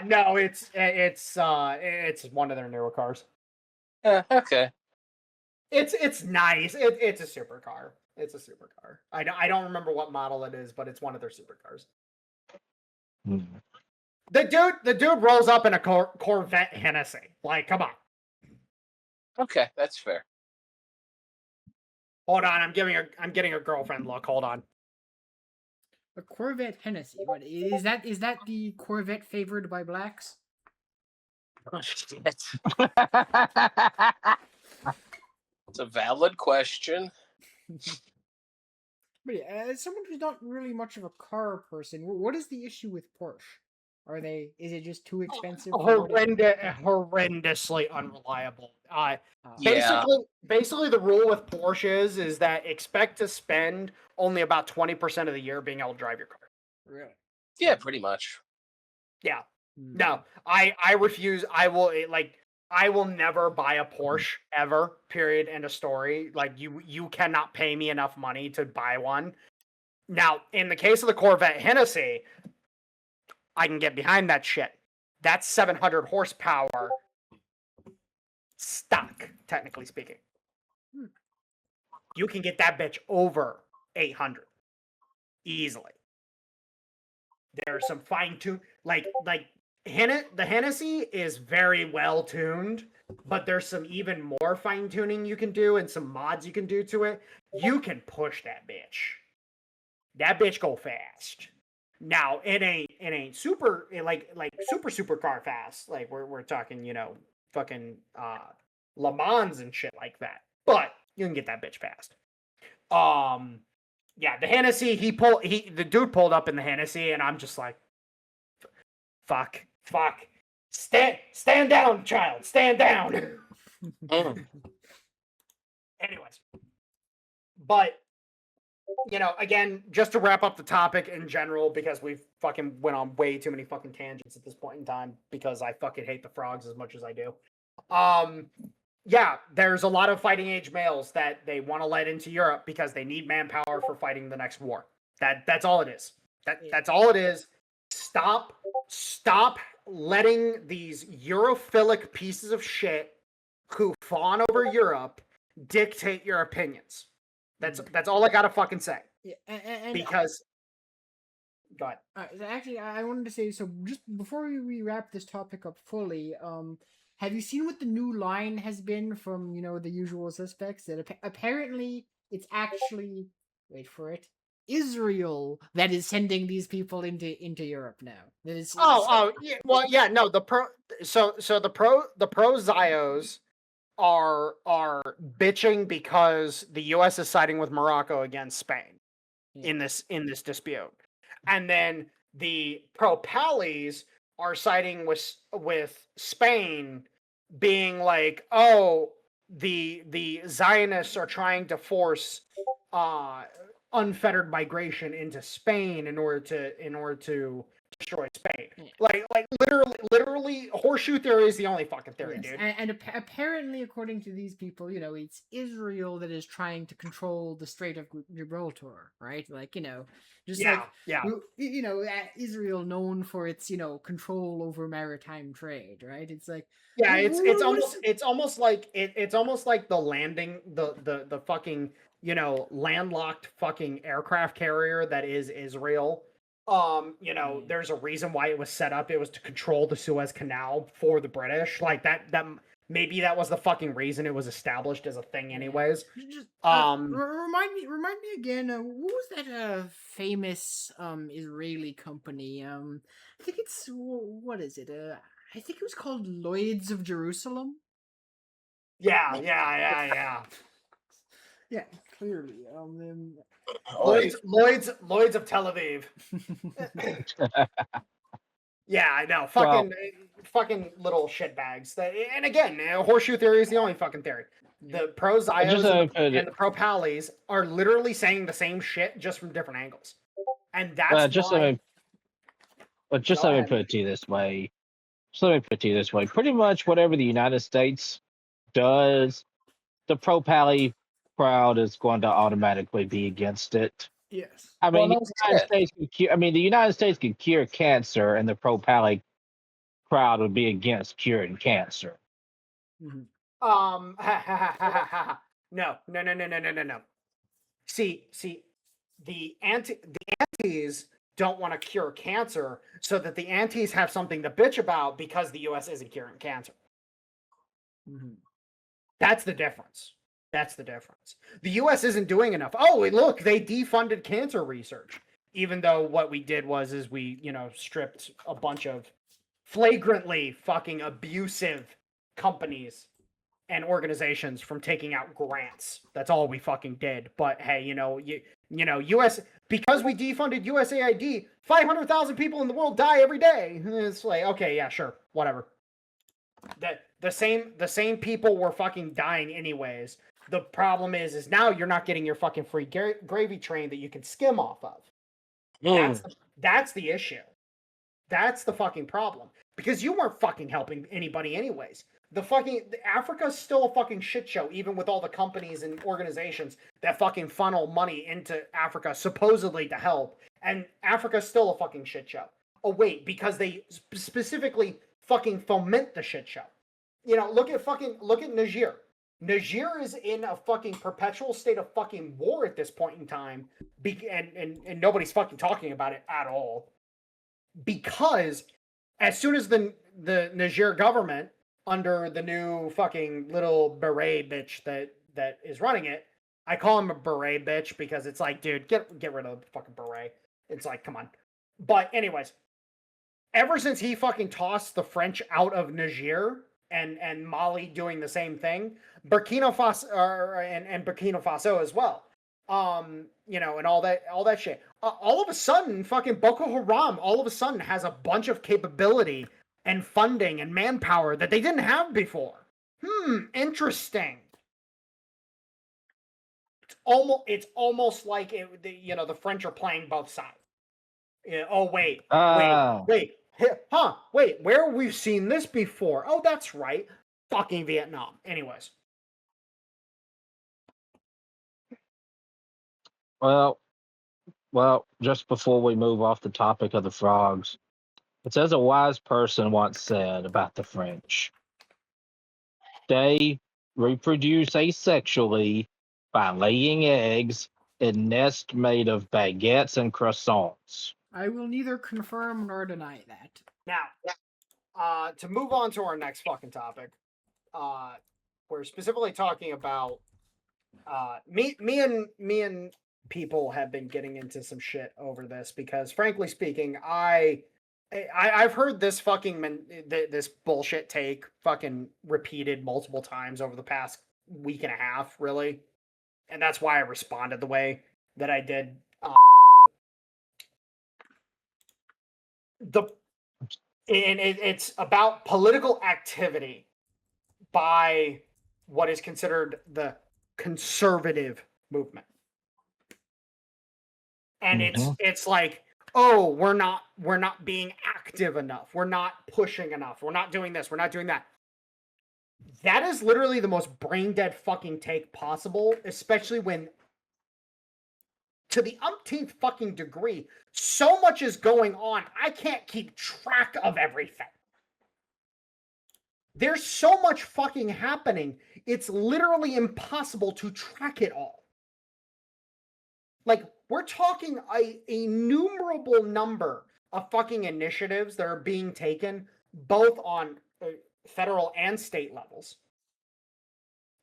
No, it's one of their newer cars. Okay. It's nice. It's a supercar. It's a supercar. I don't remember what model it is, but it's one of their supercars. The dude rolls up in a Corvette Hennessy. Like, come on. Okay, that's fair. Hold on, I'm getting a girlfriend look. Hold on. A Corvette Hennessy. What is that? Is that the Corvette favored by blacks? Oh, shit. It's a valid question. But yeah, as someone who's not really much of a car person, what is the issue with Porsche? Is it just too expensive? Horrendously unreliable. Basically the rule with Porsches is that expect to spend only about 20% of the year being able to drive your car. Really? Yeah, pretty much. Yeah. No, I refuse. I will never buy a Porsche ever. Period. End of story. Like you cannot pay me enough money to buy one. Now, in the case of the Corvette Hennessy, I can get behind that shit. That's 700 horsepower stock, technically speaking. You can get that bitch over 800 easily. There's some fine tune, like the Hennessy is very well tuned, but there's some even more fine tuning you can do and some mods you can do to it. You can push that bitch. That bitch go fast. Now it ain't super like super car fast. Like we're talking, fucking Le Mans and shit like that. But you can get that bitch passed. Yeah, the Hennessy, the dude pulled up in the Hennessy, and I'm just like, fuck. Stand down, child. Stand down. Anyways. But, again, just to wrap up the topic in general, because we've fucking went on way too many fucking tangents at this point in time, because I fucking hate the frogs as much as I do. Yeah, there's a lot of fighting age males that they want to let into Europe because they need manpower for fighting the next war. That's all it is. That's all it is. Stop letting these Europhilic pieces of shit who fawn over Europe dictate your opinions. That's all I gotta fucking say. Yeah, and because go ahead. Actually, I wanted to say, so just before we wrap this topic up fully, have you seen what the new line has been from the usual suspects? That apparently it's actually, wait for it, Israel that is sending these people into Europe now. That is yeah, well, yeah, no, the pro Zios are bitching because the U.S. is siding with Morocco against Spain in this dispute, and then the pro Pallies are siding with Spain, being like, oh, the Zionists are trying to force unfettered migration into Spain in order to destroy Spain. Like literally, horseshoe theory is the only fucking theory, dude. And apparently, according to these people, it's Israel that is trying to control the Strait of Gibraltar, right? Israel known for its control over maritime trade, right? It's like it's almost like the landing the fucking landlocked fucking aircraft carrier that is Israel. There's a reason why it was set up. It was to control the Suez Canal for the British. Like that maybe that was the fucking reason it was established as a thing anyways. Remind me again, what was that famous Israeli company? I think it's, what is it? I think it was called Lloyd's of Jerusalem. Yeah. Yeah, clearly. Lloyd's of Tel Aviv. Yeah, I know. Fucking little shitbags. And again, horseshoe theory is the only fucking theory. The pro Zios and the pro Pallies are literally saying the same shit just from different angles. And that's let me put it to you this way. Pretty much whatever the United States does, the pro Pally crowd is going to automatically be against it. Yes. I mean, the United States can cure cancer, and the pro Pally crowd would be against curing cancer. Mm-hmm. No. See, the antis don't want to cure cancer, so that the antis have something to bitch about because the U.S. isn't curing cancer. Mm-hmm. That's the difference. The U.S. isn't doing enough. Oh, look, they defunded cancer research, even though what we did was we stripped a bunch of flagrantly fucking abusive companies and organizations from taking out grants. That's all we fucking did. But hey, U.S. because we defunded USAID, 500,000 people in the world die every day. It's like, okay, yeah, sure, whatever. The same people were fucking dying anyways. The problem is now you're not getting your fucking free gravy train that you can skim off of. That's the issue. That's the fucking problem. Because you weren't fucking helping anybody anyways. Africa's still a fucking shit show, even with all the companies and organizations that fucking funnel money into Africa supposedly to help. And Africa's still a fucking shit show. Oh wait, because they specifically fucking foment the shit show. Look at Niger. Niger is in a fucking perpetual state of fucking war at this point in time, and nobody's fucking talking about it at all. Because as soon as the Niger government, under the new fucking little beret bitch that is running it, I call him a beret bitch because it's like, dude, get rid of the fucking beret. It's like, come on. But anyways, ever since he fucking tossed the French out of Niger, and Mali doing the same thing. Burkina Faso and Burkina Faso as well. And all that shit. All of a sudden, fucking Boko Haram all of a sudden has a bunch of capability and funding and manpower that they didn't have before. Interesting. It's almost like the French are playing both sides. Wait, where have we seen this before? Oh, that's right, fucking Vietnam. Anyways. Well, just before we move off the topic of the frogs, it's as a wise person once said about the French. They reproduce asexually by laying eggs in nests made of baguettes and croissants. I will neither confirm nor deny that. Now, to move on to our next fucking topic, we're specifically talking about me and people have been getting into some shit over this because, frankly speaking, I've heard this this bullshit take fucking repeated multiple times over the past week and a half, really, and that's why I responded the way that I did. It's about political activity by what is considered the conservative movement. And it's like, oh, we're not being active enough. We're not pushing enough. We're not doing this. We're not doing that. That is literally the most brain dead fucking take possible, especially when, to the umpteenth fucking degree, so much is going on, I can't keep track of everything. There's so much fucking happening, it's literally impossible to track it all. Like, we're talking a innumerable number of fucking initiatives that are being taken, both on federal and state levels.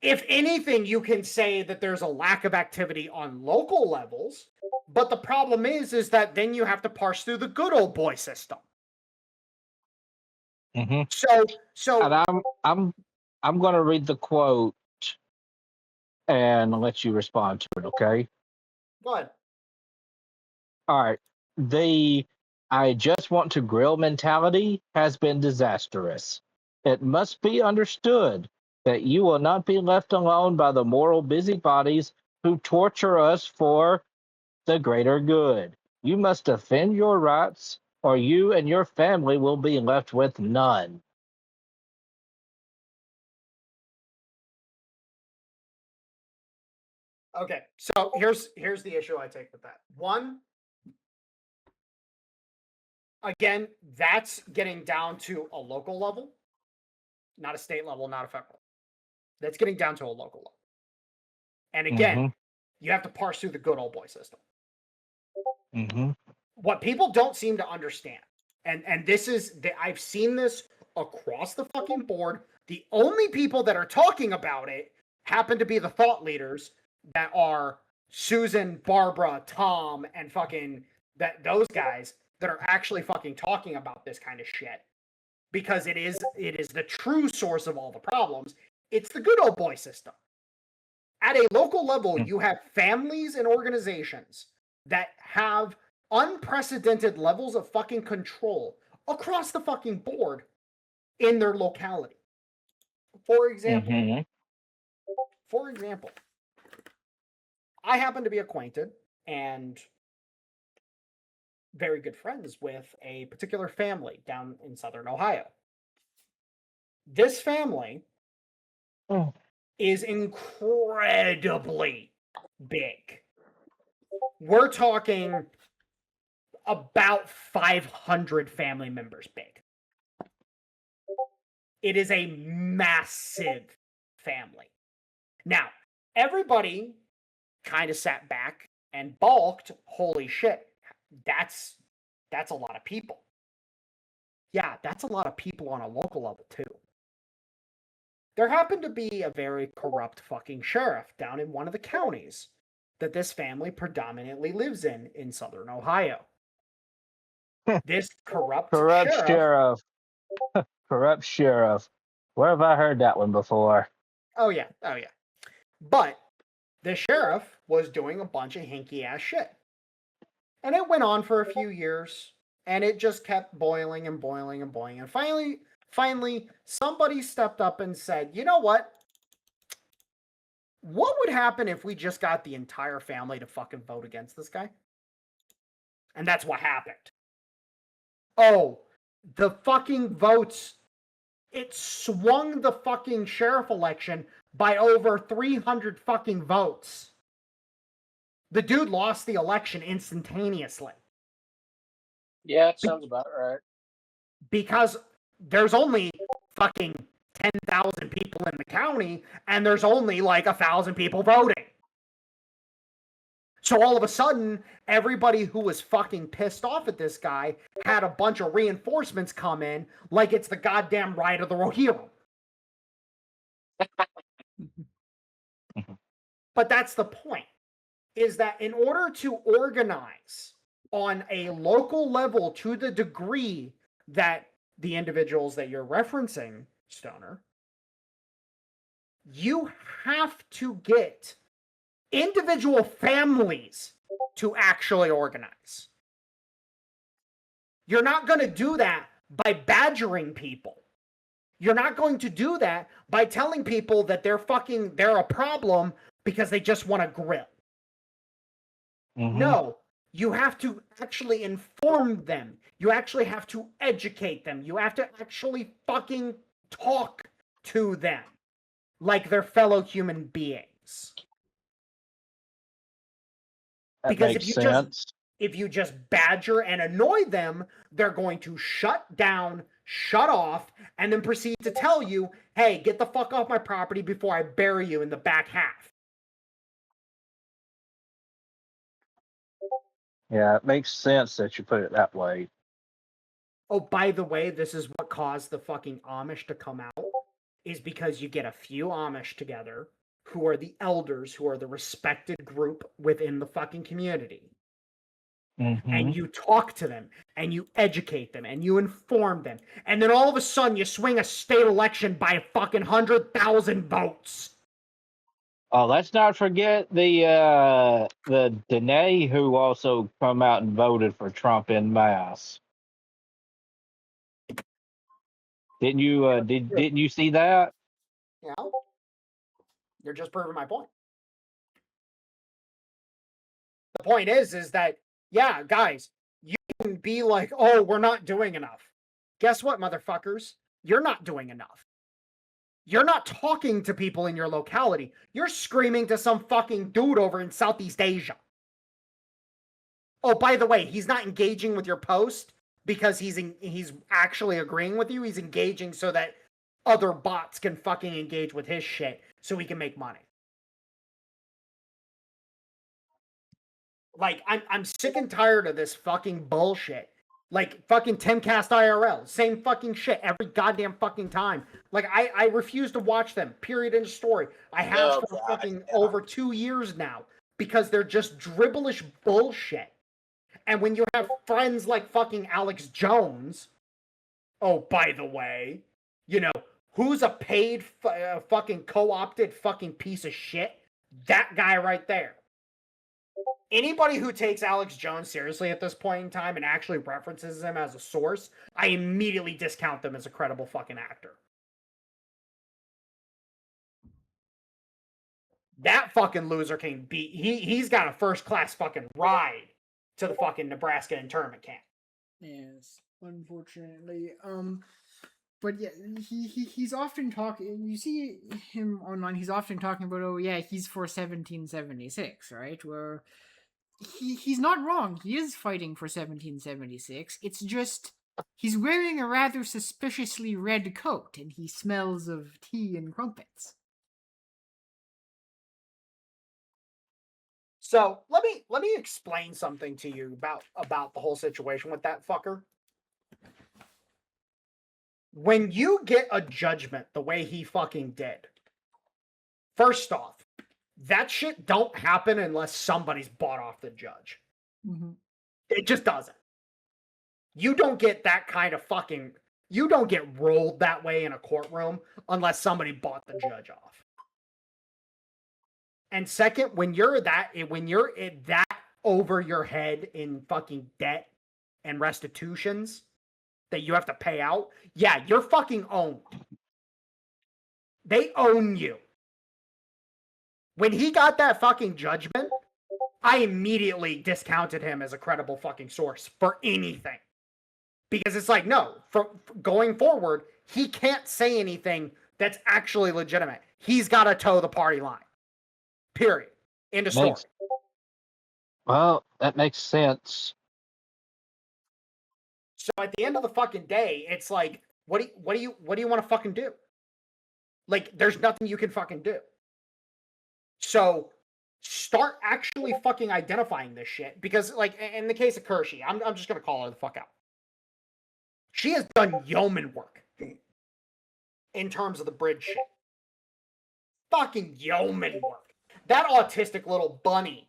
If anything, you can say that there's a lack of activity on local levels, but the problem is that then you have to parse through the good old boy system. So and I'm going to read the quote and let you respond to it, okay? Go ahead. All right. The I just want to grill mentality has been disastrous. It must be understood that you will not be left alone by the moral busybodies who torture us for the greater good. You must defend your rights, or you and your family will be left with none. Okay, so here's the issue I take with that. One, again, that's getting down to a local level, not a state level, not a federal. That's getting down to a local level. And again, you have to parse through the good old boy system. What people don't seem to understand, and this is, I've seen this across the fucking board. The only people that are talking about it happen to be the thought leaders that are Susan, Barbara, Tom, and fucking those guys that are actually fucking talking about this kind of shit. Because it is the true source of all the problems. It's the good old boy system. At a local level, you have families and organizations that have unprecedented levels of fucking control across the fucking board in their locality. For example, I happen to be acquainted and very good friends with a particular family down in Southern Ohio. This family is incredibly big. We're talking about 500 family members big. It is a massive family. Now, everybody kind of sat back and balked. Holy shit, that's a lot of people. Yeah, that's a lot of people on a local level too. There happened to be a very corrupt fucking sheriff down in one of the counties that this family predominantly lives in Southern Ohio. This corrupt sheriff Where have I heard that one before? Oh yeah. But the sheriff was doing a bunch of hinky ass shit. And it went on for a few years, and it just kept boiling and boiling and boiling. And finally, somebody stepped up and said, you know what? What would happen if we just got the entire family to fucking vote against this guy? And that's what happened. Oh, the fucking votes. It swung the fucking sheriff election by over 300 fucking votes. The dude lost the election instantaneously. Yeah, it sounds about right. Because there's only fucking 10,000 people in the county, and there's only like 1,000 people voting. So all of a sudden, everybody who was fucking pissed off at this guy had a bunch of reinforcements come in like it's the goddamn Ride of the Rohirrim. But that's the point, is that in order to organize on a local level to the degree that the individuals that you're referencing, Stoner, you have to get individual families to actually organize. You're not going to do that by badgering people. You're not going to do that by telling people that they're a problem because they just want to grill. Mm-hmm. No, you have to actually inform them. You actually have to educate them. You have to actually fucking talk to them like they're fellow human beings. That Because makes sense. if you just badger and annoy them, they're going to shut down, shut off, and then proceed to tell you, hey, get the fuck off my property before I bury you in the back half. Yeah, it makes sense that you put it that way. Oh, by the way, this is what caused the fucking Amish to come out, is because you get a few Amish together who are the elders, who are the respected group within the fucking community. Mm-hmm. And you talk to them, and you educate them, and you inform them. And then all of a sudden, you swing a state election by a fucking 100,000 votes. Oh, let's not forget the Dene who also come out and voted for Trump en masse. Didn't you didn't you see that? You know? You're just proving my point. The point is that, yeah, guys, you can be like, oh, we're not doing enough. Guess what, motherfuckers? You're not doing enough. You're not talking to people in your locality. You're screaming to some fucking dude over in Southeast Asia. Oh, by the way, he's not engaging with your post because he's actually agreeing with you. He's engaging so that other bots can fucking engage with his shit so he can make money. Like, I'm sick and tired of this fucking bullshit. Like, fucking Timcast IRL. Same fucking shit every goddamn fucking time. Like, I refuse to watch them. Period. End of story. I have for fucking over 2 years now. Because they're just dribbleish bullshit. And when you have friends like fucking Alex Jones, oh, by the way, you know, who's a paid fucking co-opted fucking piece of shit? That guy right there. Anybody who takes Alex Jones seriously at this point in time and actually references him as a source, I immediately discount them as a credible fucking actor. That fucking loser can be, he's got a first class fucking ride to the fucking Nebraska internment camp. Yes, unfortunately. But yeah, he's often talking. You see him online. He's often talking about, oh yeah, he's for 1776, right? Where he's not wrong. He is fighting for 1776. It's just he's wearing a rather suspiciously red coat, and he smells of tea and crumpets. So let me explain something to you about the whole situation with that fucker. When you get a judgment the way he fucking did, first off, that shit don't happen unless somebody's bought off the judge. Mm-hmm. It just doesn't. You don't get that kind of fucking You don't get rolled that way in a courtroom unless somebody bought the judge off. And second, when you're that over your head in fucking debt and restitutions that you have to pay out, yeah, you're fucking owned. They own you. When he got that fucking judgment, I immediately discounted him as a credible fucking source for anything. Because it's like, no, for going forward, he can't say anything that's actually legitimate. He's got to toe the party line. Period. End of story. Well, that makes sense. So at the end of the fucking day, it's like, what do you want to fucking do? Like, there's nothing you can fucking do. So start actually fucking identifying this shit. Because, like, in the case of Kershey, I'm just gonna call her the fuck out. She has done yeoman work in terms of the bridge shit. Fucking yeoman work. That autistic little bunny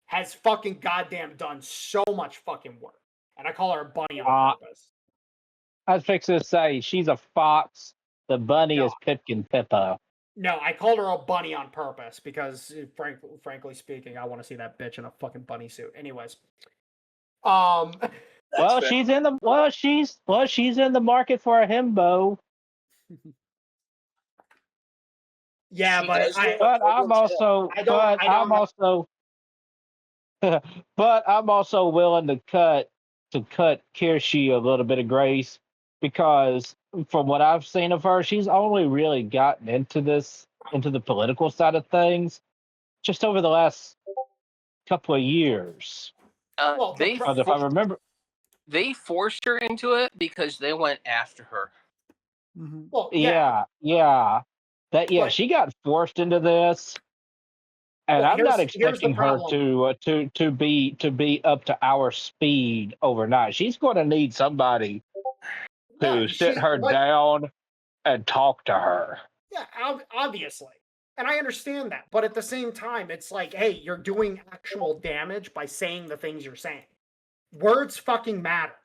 has fucking goddamn done so much fucking work. And I call her a bunny on purpose. I was fixing to say, she's a fox. The bunny is Pipkin Pippo. No, I called her a bunny on purpose because, frankly speaking, I want to see that bitch in a fucking bunny suit. Anyways. Well, she's in the market for a himbo. Yeah, but I'm also willing to cut Kershey a little bit of grace, because from what I've seen of her, she's only really gotten into the political side of things just over the last couple of years. If I remember, they forced her into it because they went after her. Mm-hmm. Well, She got forced into this, and I'm not expecting her to be up to our speed overnight. She's going to need somebody to sit her down and talk to her. Yeah, obviously. And I understand that. But at the same time, it's like, hey, you're doing actual damage by saying the things you're saying. Words fucking matter.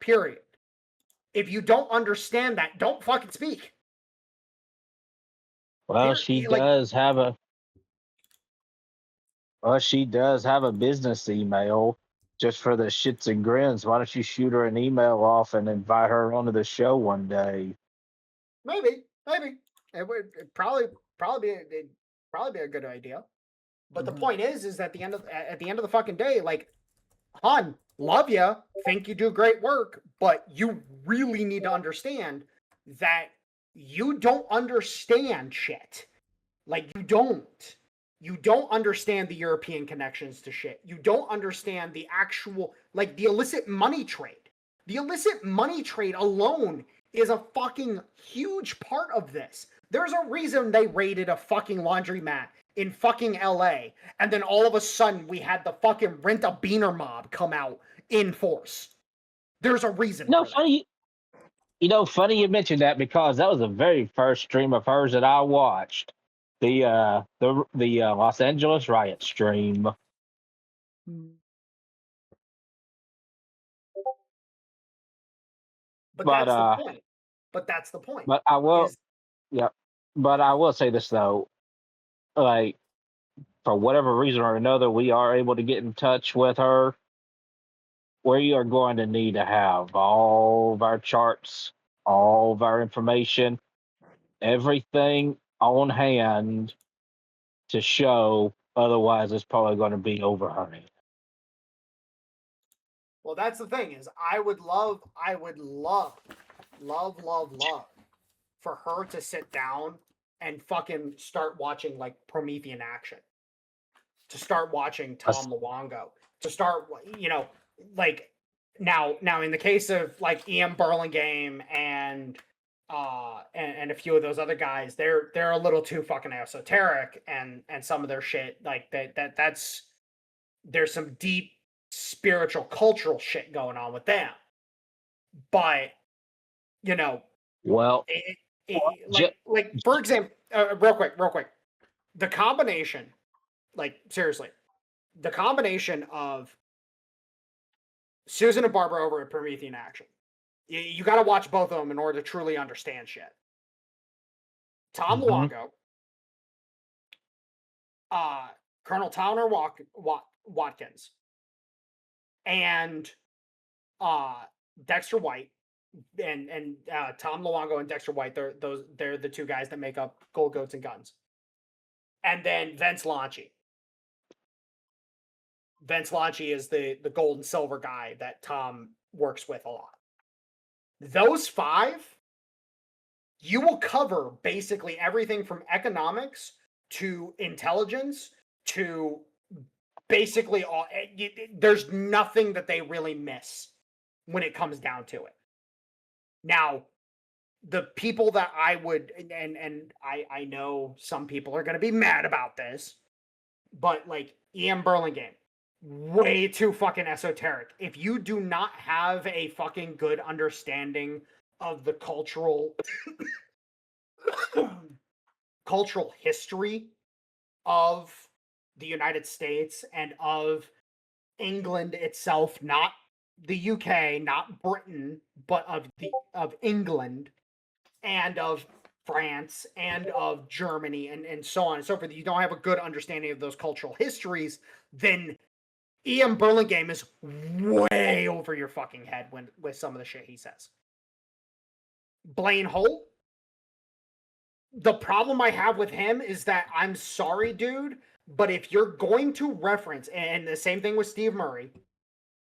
Period. If you don't understand that, don't fucking speak. Well, she does have a business email just for the shits and grins. Why don't you shoot her an email off and invite her onto the show one day? Maybe. It would probably be a good idea. But the point is that at the end of the fucking day, like, hon, love ya, think you do great work, but you really need to understand that you don't understand shit. Like, you don't. You don't understand the European connections to shit. You don't understand the actual, like, the illicit money trade. The illicit money trade alone is a fucking huge part of this. There's a reason they raided a fucking laundromat in fucking LA, and then all of a sudden we had the fucking Rent a Beaner mob come out in force. There's a reason. Funny you mentioned that, because that was the very first stream of hers that I watched. The Los Angeles riot stream. But that's the point. That's the point. But I will say this though, like, for whatever reason or another, we are able to get in touch with her. We are going to need to have all of our charts, all of our information, everything on hand to show. Otherwise, it's probably going to be over her head. Well, that's the thing, is I would love for her to sit down and fucking start watching, like, Promethean Action. To start watching Tom Luongo. To start, like, now in the case of, like, Ian Burlingame and a few of those other guys, they're a little too fucking esoteric, and some of their shit, like, that's there's some deep spiritual cultural shit going on with them. But for example, real quick, the combination, like, seriously, the combination of Susan and Barbara over at Promethean Action, You got to watch both of them in order to truly understand shit. Tom Luongo, Colonel Towner Watkins, and Dexter White, and Tom Luongo and Dexter White. They're the two guys that make up Gold Goats and Guns. And then Vince Lanci. Vince Lanci is the gold and silver guy that Tom works with a lot. Those five, you will cover basically everything from economics to intelligence to basically all. There's nothing that they really miss when it comes down to it. Now, the people that I would, and I know some people are going to be mad about this, but like Ian Burlingame, way too fucking esoteric. If you do not have a fucking good understanding of the cultural history of the United States and of England itself, not the UK, not Britain, but of England and of France and of Germany and so on and so forth, you don't have a good understanding of those cultural histories, then Ian Burlingame is way over your fucking head with some of the shit he says. Blaine Holt, the problem I have with him is that, I'm sorry, dude, but if you're going to reference, and the same thing with Steve Murray,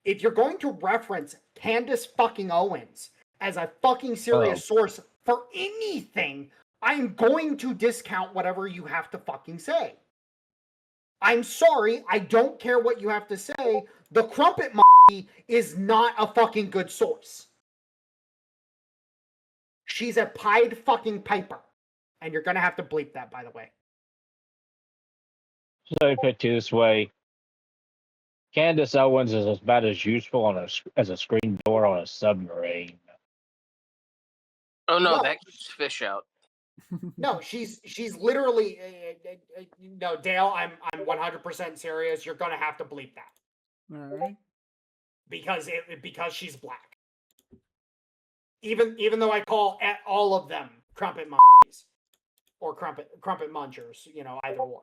if you're going to reference Candace fucking Owens as a fucking serious source for anything, I'm going to discount whatever you have to fucking say. I'm sorry, I don't care what you have to say. The crumpet is not a fucking good source. She's a Pied fucking Piper. And you're going to have to bleep that, by the way. So I put it this way, Candace Owens is about as useful as a screen door on a submarine. Oh no, that keeps fish out. No, she's literally no, Dale, I'm 100% serious. You're gonna have to bleep that. All right. Because she's black. Even though I call all of them crumpet monkeys or crumpet munchers, either or.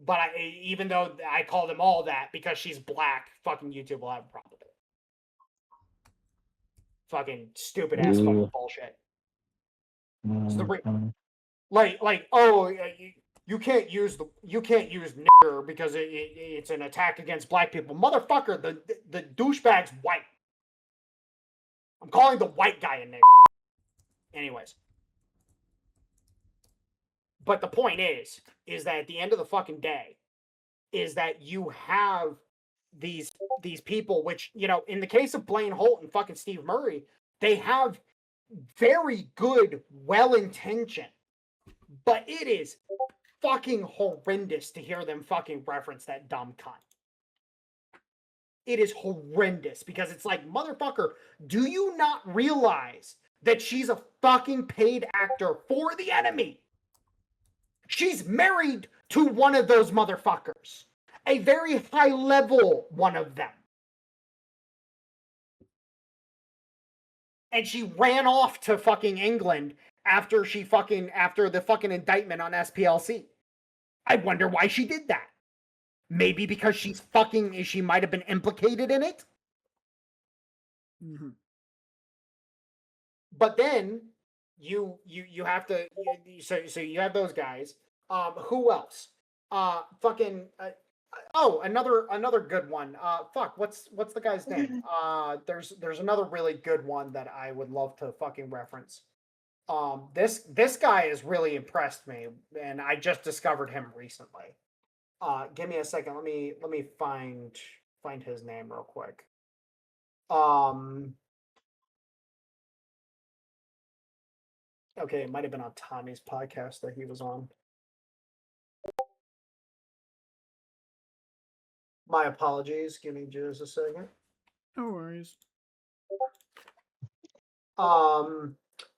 But even though I call them all that, because she's black, fucking YouTube will have a problem with it. Fucking stupid ass fucking bullshit. You can't use nigger because it's an attack against black people. Motherfucker, the douchebag's white. I'm calling the white guy a nigger. Anyways. But the point is that at the end of the fucking day, is that you have these people, which, in the case of Blaine Holt and fucking Steve Murray, they have very good, well-intentioned, but it is fucking horrendous to hear them fucking reference that dumb cunt. It is horrendous because it's like, motherfucker, do you not realize that she's a fucking paid actor for the enemy? She's married to one of those motherfuckers. A very high level one of them. And she ran off to fucking England after the fucking indictment on SPLC. I wonder why she did that. Maybe because she might have been implicated in it. Mm-hmm. But then you have to, so you have those guys. Who else? Another good one. What's the guy's name? There's another really good one that I would love to fucking reference. This guy has really impressed me, and I just discovered him recently. Give me a second. Let me find his name real quick. Okay, it might have been on Tommy's podcast that he was on. My apologies. Give me just a second. No worries.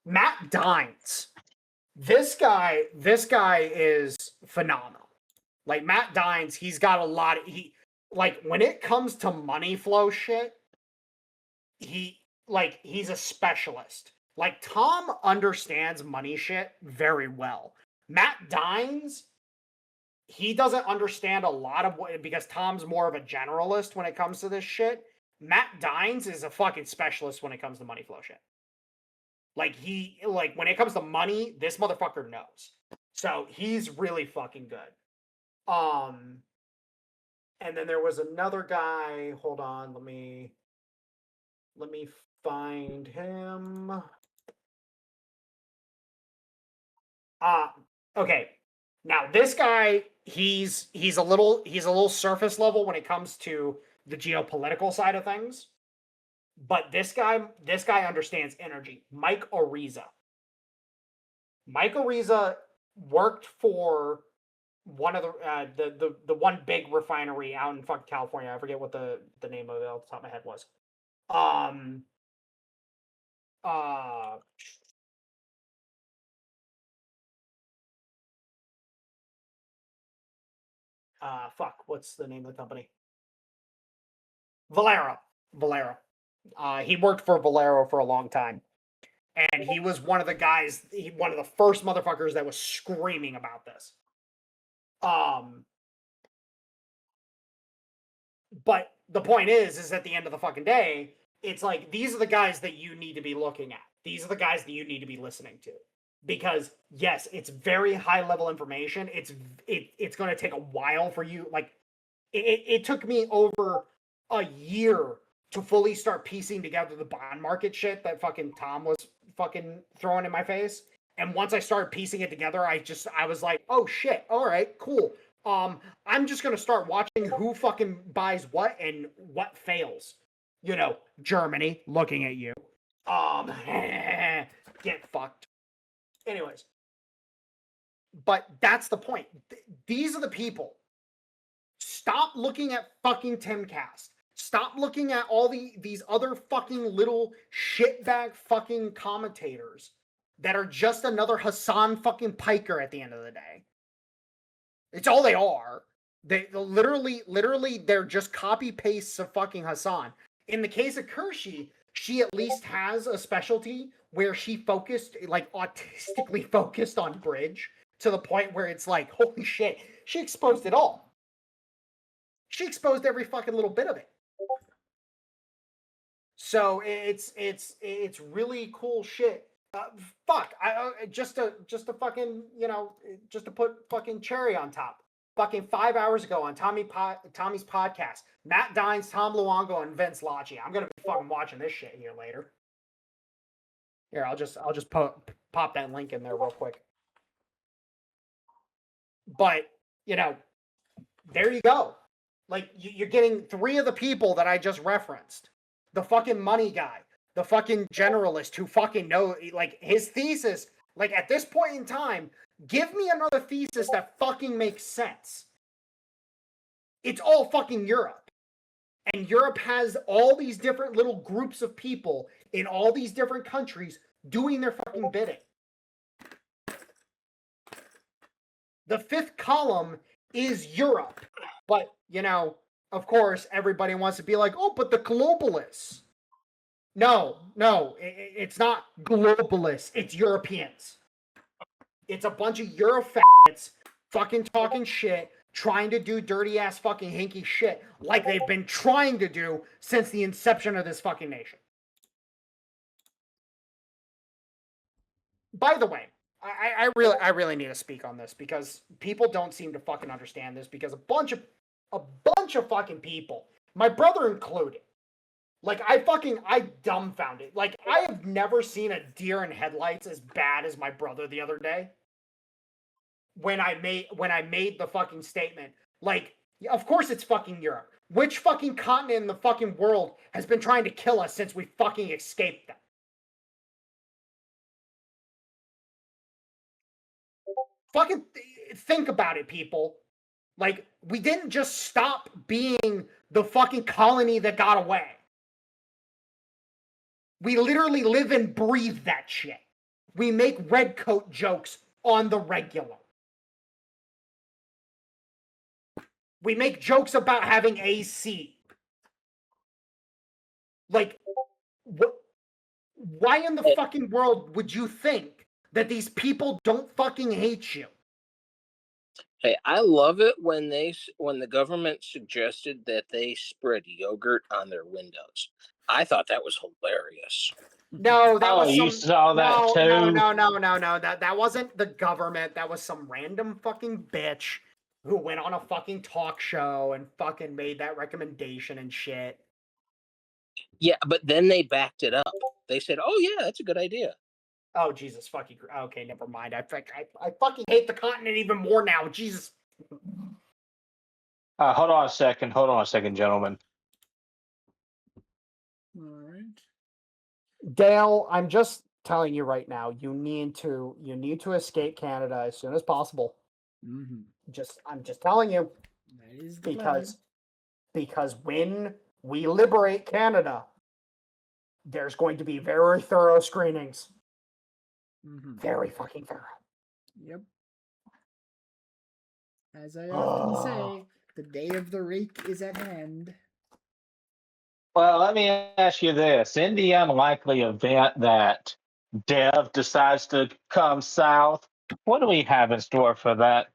Matt Dines. This guy is phenomenal. Like, Matt Dines, he's got a lot of, when it comes to money flow shit, like, he's a specialist. Like, Tom understands money shit very well. Matt Dines, he doesn't understand a lot of what, because Tom's more of a generalist when it comes to this shit. Matt Dines is a fucking specialist when it comes to money flow shit. Like, when it comes to money, this motherfucker knows. So he's really fucking good. And then there was another guy. Hold on, let me find him. Okay. Now this guy, he's a little surface level when it comes to the geopolitical side of things. But this guy understands energy. Mike Ariza. Mike Ariza worked for one of the one big refinery out in fucking California. I forget what the name of it off the top of my head was. What's the name of the company? Valero. He worked for Valero for a long time. And he was one of the guys, one of the first motherfuckers that was screaming about this. But the point is at the end of the fucking day, it's like, these are the guys that you need to be looking at. These are the guys that you need to be listening to. Because yes, it's very high level information. It's going to take a while for you. Like, it took me over a year to fully start piecing together the bond market shit that fucking Tom was fucking throwing in my face. And once I started piecing it together, I was like, oh shit, all right, cool. I'm just gonna start watching who fucking buys what and what fails. You know, Germany, looking at you. Get fucked. Anyways. But that's the point. These are the people. Stop looking at fucking Timcast. Stop looking at all these other fucking little shitbag fucking commentators that are just another Hassan fucking Piker at the end of the day. It's all they are. They literally, they're just copy pastes of fucking Hassan. In the case of Kershey, she at least has a specialty where she focused, like, autistically focused on bridge to the point where it's like, holy shit, she exposed it all. She exposed every fucking little bit of it. So it's really cool shit. Just to fucking, you know, just to put fucking cherry on top. Fucking 5 hours ago on Tommy's podcast, Matt Dines, Tom Luongo, and Vince Lachey. I'm gonna be fucking watching this shit here later. Here, I'll just pop that link in there real quick. But, you know, there you go. Like, you're getting three of the people that I just referenced. The fucking money guy, the fucking generalist who fucking know, like, his thesis, like, at this point in time, give me another thesis that fucking makes sense. It's all fucking Europe. And Europe has all these different little groups of people in all these different countries doing their fucking bidding. The fifth column is Europe. But, you know, of course, everybody wants to be like, oh, but the globalists. No, it's not globalists. It's Europeans. It's a bunch of Eurofaggots fucking talking shit, trying to do dirty ass fucking hinky shit like they've been trying to do since the inception of this fucking nation. By the way, I really need to speak on this because people don't seem to fucking understand this because a bunch of fucking people, my brother included, like, I dumbfounded. Like, I have never seen a deer in headlights as bad as my brother the other day. When I made the fucking statement, like, of course it's fucking Europe. Which fucking continent in the fucking world has been trying to kill us since we fucking escaped them? Fucking think about it, people. Like, we didn't just stop being the fucking colony that got away. We literally live and breathe that shit. We make redcoat jokes on the regular. We make jokes about having AC. Like, Why in the fucking world would you think that these people don't fucking hate you? Hey, I love it when the government suggested that they spread yogurt on their windows. I thought that was hilarious. No, that was you saw that too? No. That wasn't the government. That was some random fucking bitch who went on a fucking talk show and fucking made that recommendation and shit. Yeah, but then they backed it up. They said, "Oh yeah, that's a good idea." Oh Jesus fucking! Okay, never mind. I fucking hate the continent even more now. Jesus. Hold on a second, gentlemen. All right. Dale, I'm just telling you right now. You need to escape Canada as soon as possible. Mm-hmm. I'm just telling you. That is the plan. Because when we liberate Canada, there's going to be very thorough screenings. Mm-hmm. Very fucking thorough. Yep. As I often say, the day of the rake is at hand. Well, let me ask you this. In the unlikely event that Dev decides to come south, what do we have in store for that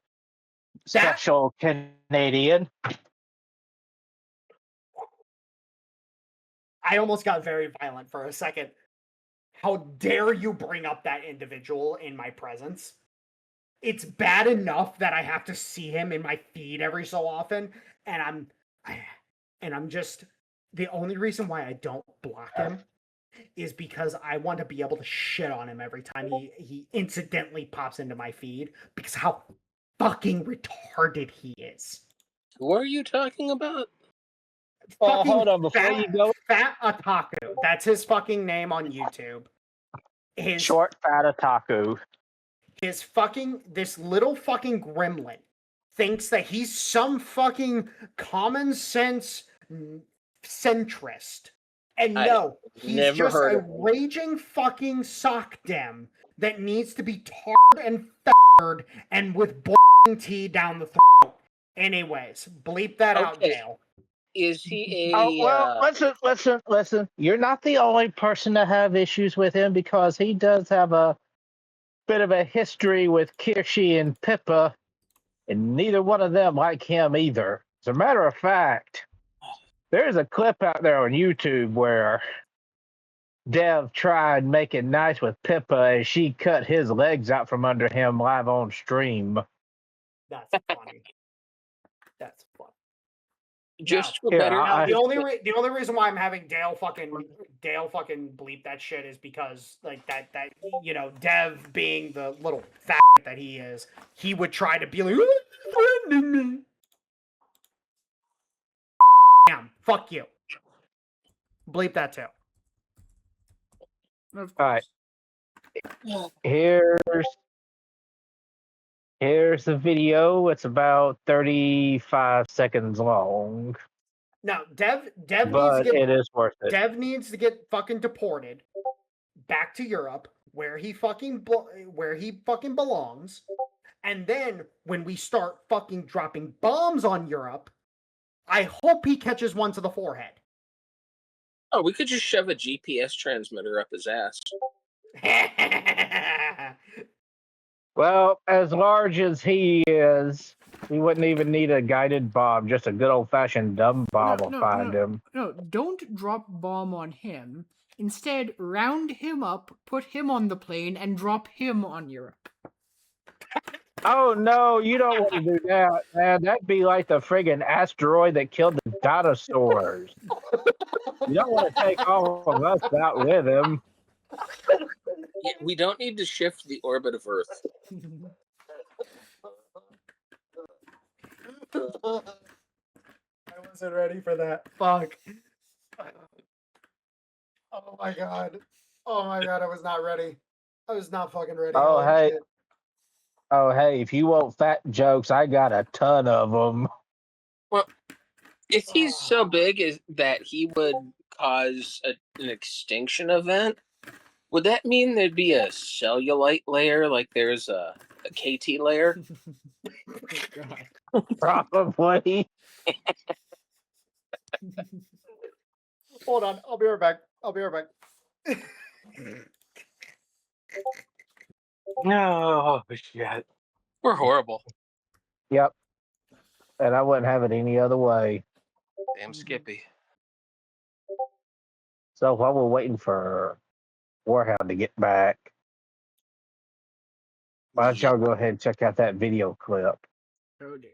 special Canadian? I almost got very violent for a second. How dare you bring up that individual in my presence? It's bad enough that I have to see him in my feed every so often, and I'm just the only reason why I don't block him is because I want to be able to shit on him every time he incidentally pops into my feed because how fucking retarded he is. Who are you talking about? Hold on, before you go. Fat Otaku. That's his fucking name on YouTube. Short Fat Otaku. This little fucking gremlin thinks that he's some fucking common sense centrist. And no, he's just a raging fucking sock dem that needs to be tarred and feathered and with boiling tea down the throat. Anyways, bleep that out, Dale. Is he a... Oh, well, listen. You're not the only person to have issues with him because he does have a bit of a history with Kirschi and Pippa, and neither one of them like him either. As a matter of fact, there's a clip out there on YouTube where Dev tried making nice with Pippa and she cut his legs out from under him live on stream. That's funny. That's funny. Just no, better. The only reason why I'm having Dale fucking bleep that shit is because like that Dev being the little fat that he is, he would try to be like threatening me. Damn, fuck you. Bleep that too. All right. Here's the video. It's about 35 seconds long. No, Dev but it is worth it. Dev needs to get fucking deported back to Europe where he fucking belongs. And then when we start fucking dropping bombs on Europe, I hope he catches one to the forehead. Oh, we could just shove a GPS transmitter up his ass. Well, as large as he is, he wouldn't even need a guided bomb. Just a good old-fashioned dumb bomb will find him. No, don't drop bomb on him. Instead, round him up, put him on the plane, and drop him on Europe. Oh, no, you don't want to do that, man. That'd be like the friggin' asteroid that killed the dinosaurs. You don't want to take all of us out with him. We don't need to shift the orbit of Earth. I wasn't ready for that. Fuck. Oh my god. I was not ready. I was not fucking ready. Oh, hey, if you want fat jokes, I got a ton of them. Well, if he's so big that he would cause an extinction event, would that mean there'd be a cellulite layer like there's a KT layer? Probably. Hold on, I'll be right back. No, shit. We're horrible. Yep. And I wouldn't have it any other way. Damn Skippy. So while we're waiting for Warhound to get back, why don't y'all go ahead and check out that video clip? Oh dear.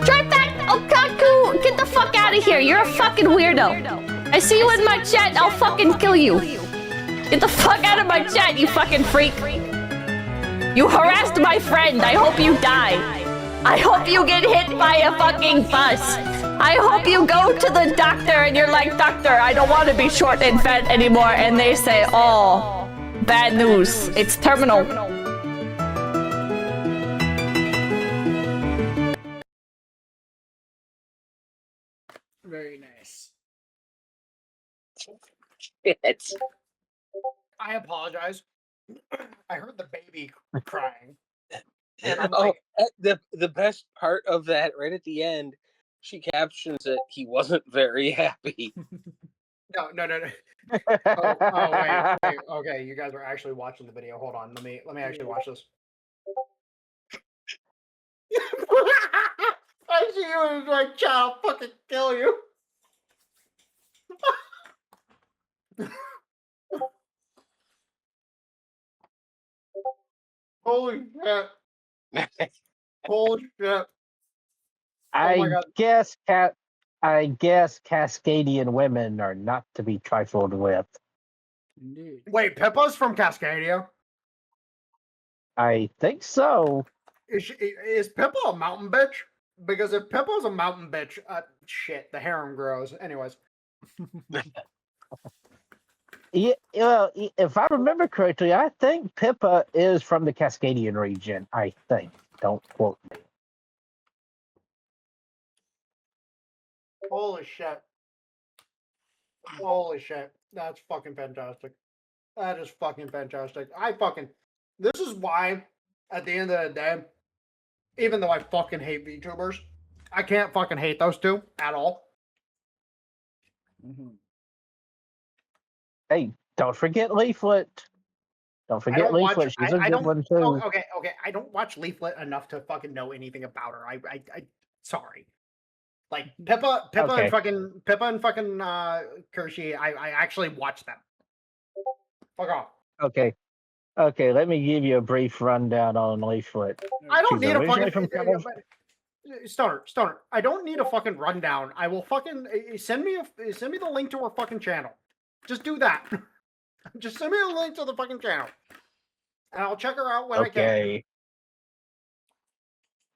Drive back, Okaku! Get the fuck out of here! You're a fucking weirdo! I see you in my chat, I'll fucking kill you! Get the fuck out of my chat, you fucking freak! You harassed my friend, I hope you die! I hope you get hit by a fucking bus! I hope you go to the doctor and you're like, doctor, I don't want to be short and fat anymore, and they say, oh, bad news, it's terminal. Very nice. Shit. I apologize. I heard the baby crying. And I'm like, The best part of that, right at the end, she captions it, he wasn't very happy. no. Oh, wait. Okay, you guys are actually watching the video. Hold on. Let me actually watch this. I see you and my child fucking kill you. Holy shit. Holy shit. I my God. guess Cascadian women are not to be trifled with. Indeed. Wait, Pippa's from Cascadia? I think so. Is Pippa a mountain bitch? Because if Pippa's a mountain bitch, shit, the harem grows. Anyways. Yeah, if I remember correctly, I think Pippa is from the Cascadian region. I think. Don't quote me. Holy shit. Holy shit. That's fucking fantastic. That is fucking fantastic. This is why, at the end of the day, even though I fucking hate VTubers, I can't fucking hate those two at all. Mm-hmm. Hey, don't forget Leaflet. Don't forget Leaflet. She's a good one too. Okay. I don't watch Leaflet enough to fucking know anything about her. I sorry. Like Pippa Okay. and fucking Kershey, I actually watch them. Fuck off. Okay. Let me give you a brief rundown on Leaflet. I don't She's need a originally fucking from Stoner. I don't need a fucking rundown. I will fucking send me the link to her fucking channel. Just do that. Just send me a link to the fucking channel, and I'll check her out when I can. Okay.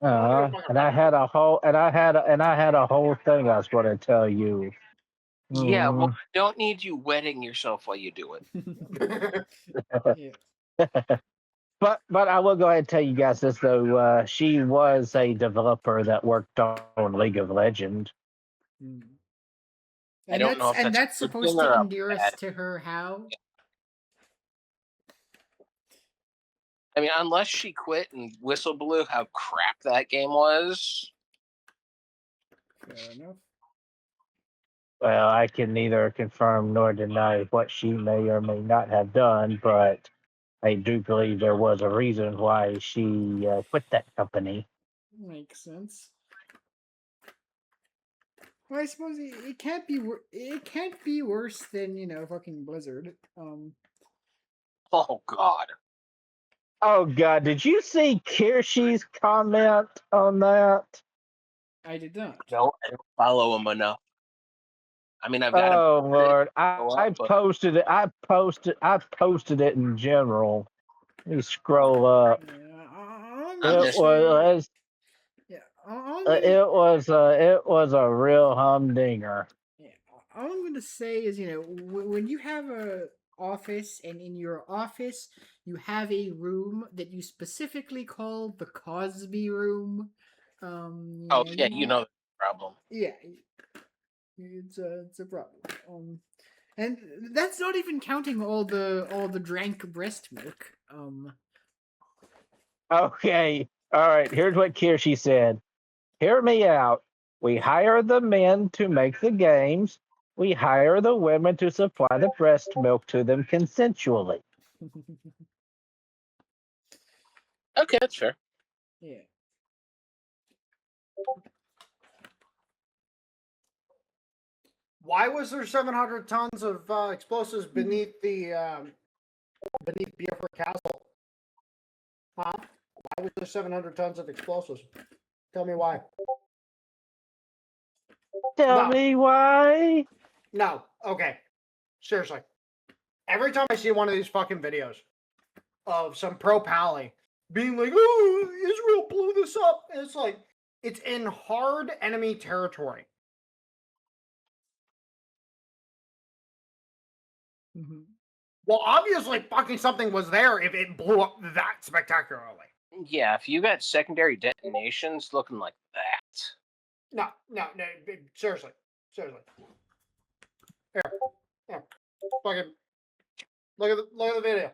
And I had a whole thing I was going to tell you. Yeah, well, I don't need you wetting yourself while you do it. Yeah. But I will go ahead and tell you guys this though. She was a developer that worked on League of Legends. Mm. I don't know if and that's that's a good supposed thing or to a endear us bad to her how? I mean, unless she quit and whistle blew how crap that game was. Fair enough. Well, I can neither confirm nor deny what she may or may not have done, but I do believe there was a reason why she quit that company. Makes sense. Well, I suppose it can't be it can't be worse than fucking Blizzard. Oh, God. Oh God! Did you see Kirsch's comment on that? I did not. No, I don't follow him enough. I mean, I've got Oh Lord! go up, I but- posted it. I posted it in general. Let me scroll up. Yeah, It was a real humdinger. Yeah, all I'm gonna say is, when you have a office, and in your office you have a room that you specifically call the Cosby room. Oh, yeah, you know the problem. Yeah, it's a problem. And that's not even counting all the drank breast milk. Okay, all right. Here's what Kirshi said. Hear me out. We hire the men to make the games. We hire the women to supply the breast milk to them consensually. Okay, that's fair. Yeah. Why was there 700 tons of explosives beneath Beaufort Castle? Huh? Why was there 700 tons of explosives? Tell me why. Tell me why. No. Okay. Seriously. Every time I see one of these fucking videos of some pro-pally being like, oh, Israel blew this up, it's like, it's in hard enemy territory. Mm-hmm. Well, obviously fucking something was there if it blew up that spectacularly. Yeah, if you got secondary detonations looking like that. No, seriously. Here. Fucking look at the video.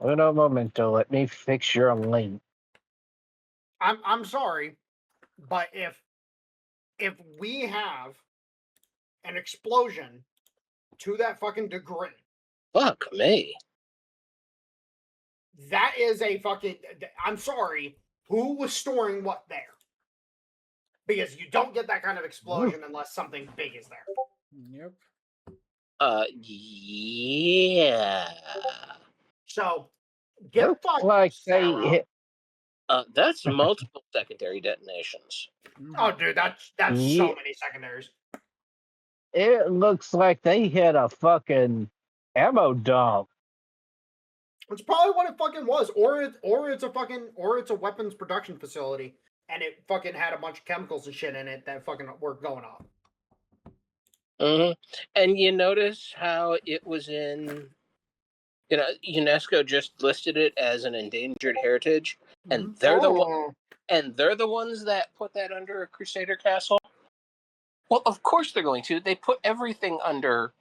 Uno momento, let me fix your link. I'm sorry, but if we have an explosion to that fucking degree, Fuck me. that is a fucking. I'm sorry, who was storing what there? Because you don't get that kind of explosion unless something big is there. Yep. Yeah. So get Looks fucked, like Sarah. they hit. That's multiple secondary detonations. Oh, dude, that's so Yeah. many secondaries. It looks like they hit a fucking ammo dump. It's probably what it fucking was, or it's a weapons production facility, and it fucking had a bunch of chemicals and shit in it that fucking were going off. Mm-hmm. And you notice how it was in, UNESCO just listed it as an endangered heritage, and they're the ones that put that under a Crusader castle. Well, of course they're going to. They put everything under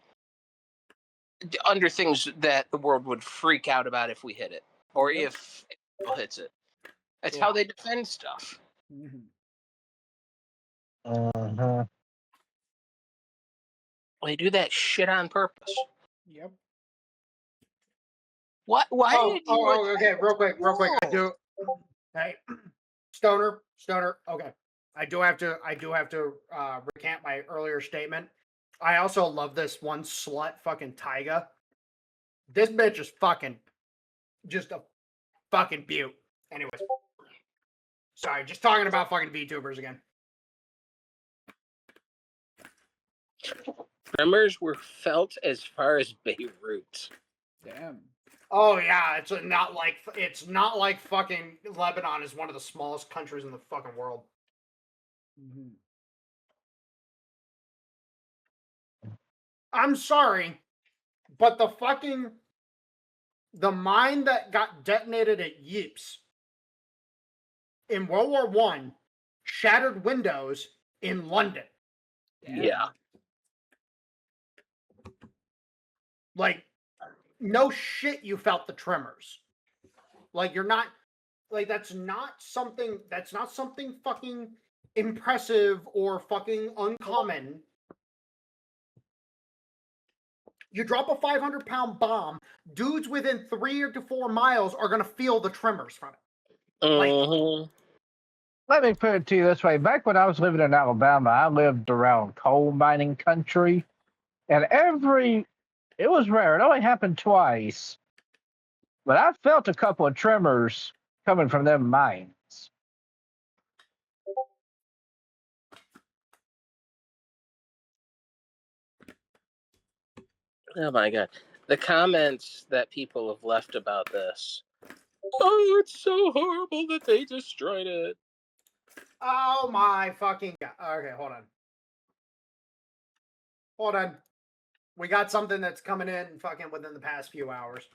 things that the world would freak out about if we hit it, or if people hits it. That's how they defend stuff. Mm-hmm. Uh-huh. They do that shit on purpose. Yep. What? Why did you? Okay, real quick. I do. Hey, Stoner. Okay, I do have to recant my earlier statement. I also love this one slut, fucking Tyga. This bitch is fucking just a fucking beaut. Anyways, sorry, just talking about fucking VTubers again. Tremors were felt as far as Beirut. Damn. Oh yeah, it's not like fucking Lebanon is one of the smallest countries in the fucking world. Mm-hmm. I'm sorry, but the mine that got detonated at Ypres in World War I shattered windows in London. Damn. Yeah. Like, no shit, you felt the tremors. Like, you're not, like, that's not something fucking impressive or fucking uncommon. You drop a 500-pound bomb, dudes within 3 to 4 miles are going to feel the tremors from it. Mm-hmm. Let me put it to you this way. Back when I was living in Alabama, I lived around coal mining country. And it was rare. It only happened twice. But I felt a couple of tremors coming from them mines. Oh my god. The comments that people have left about this. Oh, it's so horrible that they destroyed it. Oh my fucking god. Okay, hold on. We got something that's coming in fucking within the past few hours.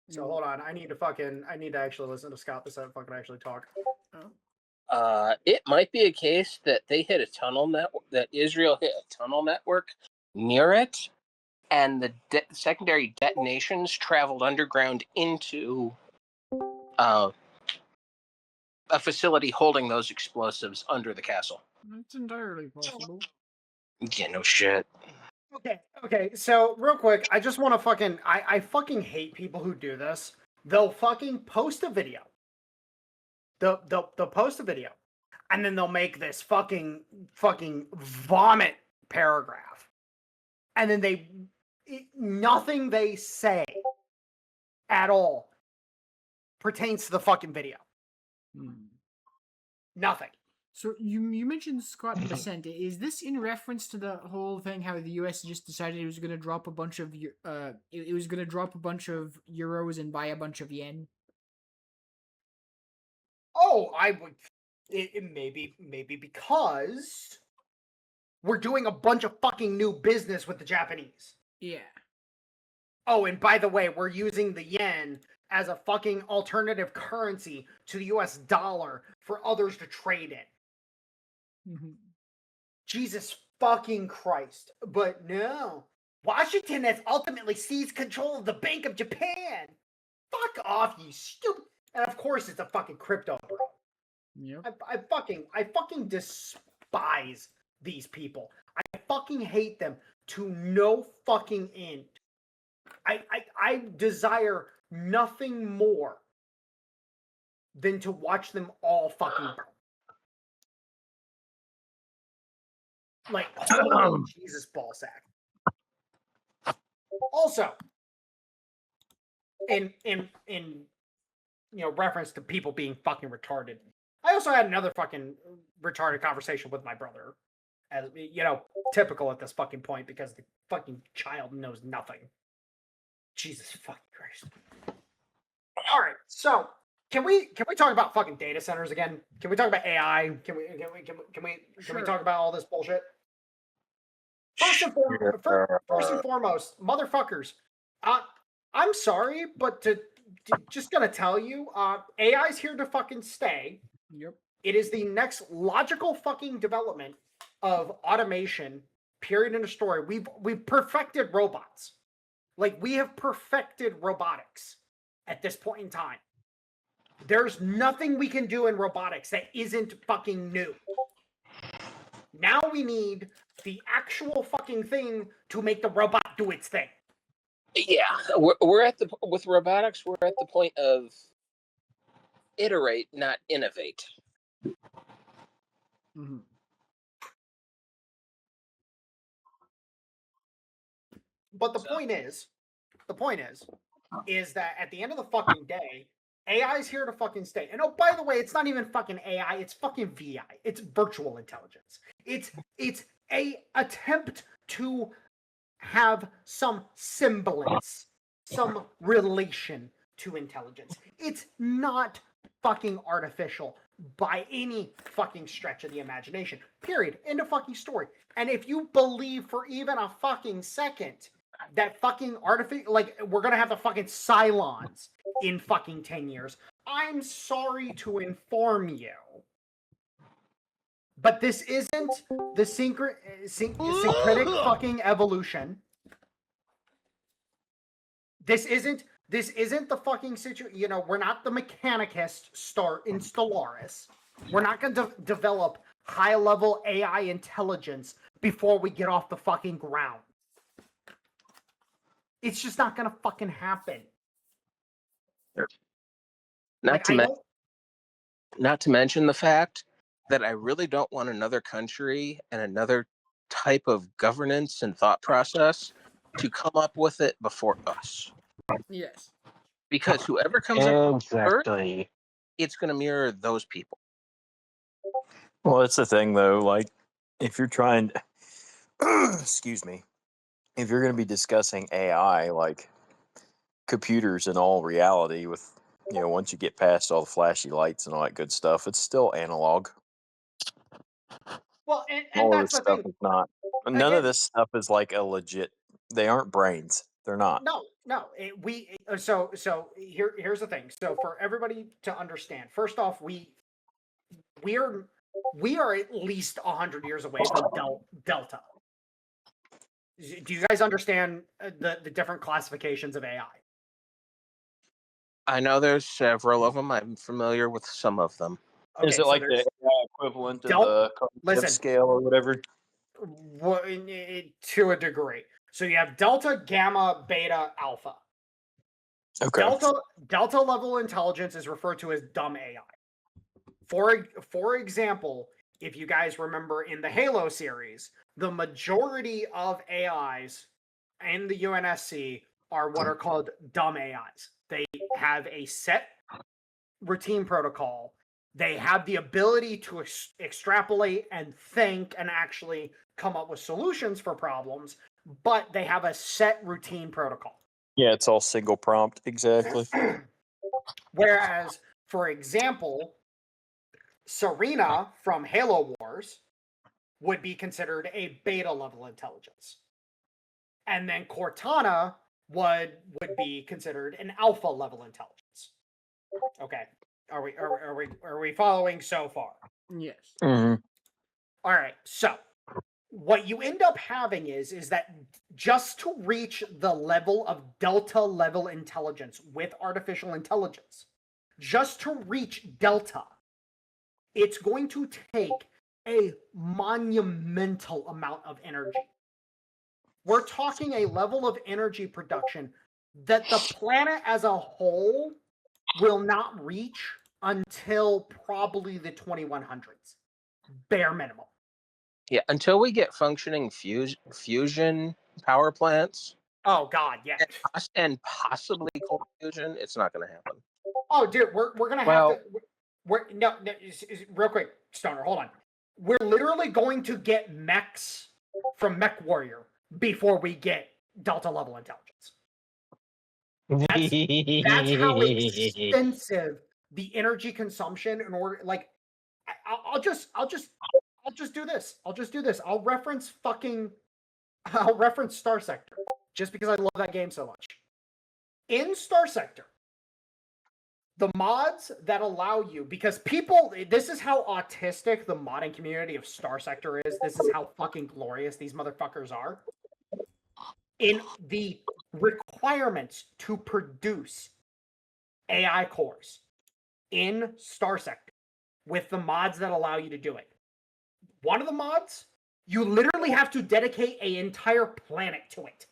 So hold on. I need to actually listen to Scott this fucking actually talk. It might be a case that they hit a tunnel network, that Israel hit a tunnel network near it, and the secondary detonations traveled underground into a facility holding those explosives under the castle. That's entirely possible. Yeah, no shit. Okay, so real quick, I just want to I fucking hate people who do this. They'll fucking post a video. They'll post a video, and then they'll make this fucking vomit paragraph. And then nothing they say at all pertains to the fucking video. Nothing. So you mentioned Scott Bessent. Is this in reference to the whole thing how the U.S. just decided it was going to drop a bunch of it was going to drop a bunch of euros and buy a bunch of yen? Oh, I would. It maybe because we're doing a bunch of fucking new business with the Japanese. Yeah. Oh, and by the way, we're using the yen as a fucking alternative currency to the US dollar for others to trade in. Mm-hmm. Jesus fucking Christ. But no. Washington has ultimately seized control of the Bank of Japan. Fuck off, you stupid. And of course it's a fucking crypto, bro. Yep. I fucking despise these people. I fucking hate them to no fucking end. I desire nothing more than to watch them all fucking burn. Like, holy Jesus ballsack. Also, in reference to people being fucking retarded, I also had another fucking retarded conversation with my brother. As typical at this fucking point because the fucking child knows nothing. Jesus fucking Christ. All right, so can we talk about fucking data centers again? Can we talk about AI? Can we talk about all this bullshit? First and foremost, motherfuckers. I'm sorry, but just gonna tell you, AI's here to fucking stay. Yep. It is the next logical fucking development of automation. Period in a story. We've perfected robots. Like, we have perfected robotics at this point in time. There's nothing we can do in robotics that isn't fucking new. Now we need the actual fucking thing to make the robot do its thing. Yeah, we're at with robotics. We're at the point of iterate, not innovate. Mm-hmm. But the point is that at the end of the fucking day, AI is here to fucking stay. And oh, by the way, it's not even fucking AI, it's fucking VI. It's virtual intelligence. It's a attempt to have some semblance, some relation to intelligence. It's not fucking artificial by any fucking stretch of the imagination. Period. End of fucking story. And if you believe for even a fucking second that fucking artificial, like, we're gonna have the fucking Cylons in fucking 10 years, I'm sorry to inform you, but this isn't the syncretic fucking evolution. This isn't the fucking situation. We're not the Mechanicist star in Stellaris. We're not going to develop high-level AI intelligence before we get off the fucking ground. It's just not going to fucking happen. Not to mention the fact that I really don't want another country and another type of governance and thought process to come up with it before us. Yes. Because whoever comes up first, Exactly. it's going to mirror those people. Well, that's the thing, though. Like, if you're trying to, excuse me, if you're going to be discussing AI, like computers in all reality, with, once you get past all the flashy lights and all that good stuff, it's still analog. Well, and All of that's this the stuff thing. is not. None Again, of this stuff is like a legit. They aren't brains. They're not. No. So here's the thing. So for everybody to understand, first off, we are at least 100 years away from Delta. Do you guys understand the different classifications of AI? I know there's several of them. I'm familiar with some of them. Okay, Is it so like there's- the AI equivalent of Del- the cognitive listen. scale or whatever? To a degree. So you have delta, gamma, beta, alpha. Okay. Delta level intelligence is referred to as dumb AI. For example, if you guys remember in the Halo series, the majority of AIs in the UNSC are what are called dumb AIs. They have a set routine protocol. They have the ability to extrapolate and think and actually come up with solutions for problems, but they have a set routine protocol. Yeah, it's all single prompt. Exactly. Whereas, for example, Serena from Halo Wars would be considered a beta level intelligence. And then Cortana would be considered an alpha level intelligence. Okay. Are we following so far? Yes. Mm-hmm. All right. So what you end up having is that just to reach the level of delta level intelligence with artificial intelligence, just to reach delta, it's going to take a monumental amount of energy. We're talking a level of energy production that the planet as a whole will not reach until probably the 2100s. Bare minimum. Yeah, until we get functioning fusion power plants Oh God, yeah. and possibly cold fusion, it's not going to happen. Oh, dude, we're gonna have to. No, real quick, Stoner, hold on. We're literally going to get mechs from Mech Warrior before we get Delta level intelligence. That's how extensive the energy consumption in order. Like, I'll just do this. I'll reference Star Sector just because I love that game so much. In Star Sector, the mods that allow you, because this is how autistic the modding community of Star Sector is. This is how fucking glorious these motherfuckers are. In the requirements to produce AI cores in Star Sector with the mods that allow you to do it. One of the mods, you literally have to dedicate an entire planet to it.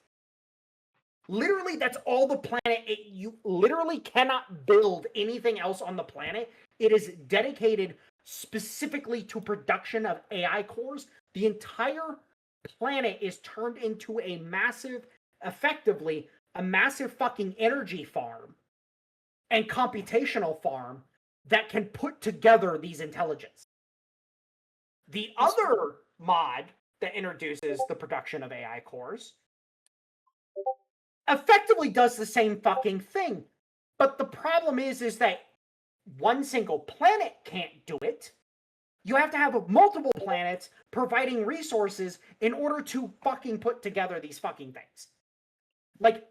Literally, that's all the planet. You literally cannot build anything else on the planet. It is dedicated specifically to production of AI cores. The entire planet is turned into effectively a massive fucking energy farm and computational farm that can put together these intelligence. The other mod that introduces the production of AI cores effectively does the same fucking thing. But the problem is that one single planet can't do it. You have to have multiple planets providing resources in order to fucking put together these fucking things. Like,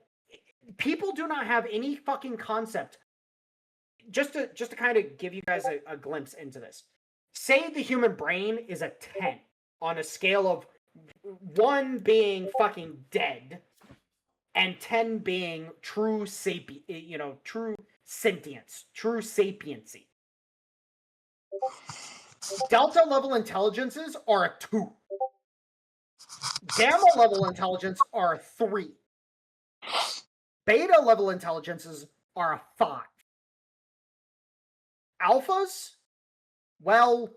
people do not have any fucking concept. Just to kind of give you guys a glimpse into this. Say the human brain is a 10 on a scale of 1 being fucking dead and 10 being true true sentience, true sapiency. Delta level intelligences are a 2. Gamma level intelligence are a 3. Beta level intelligences are a 5. Alphas? Well,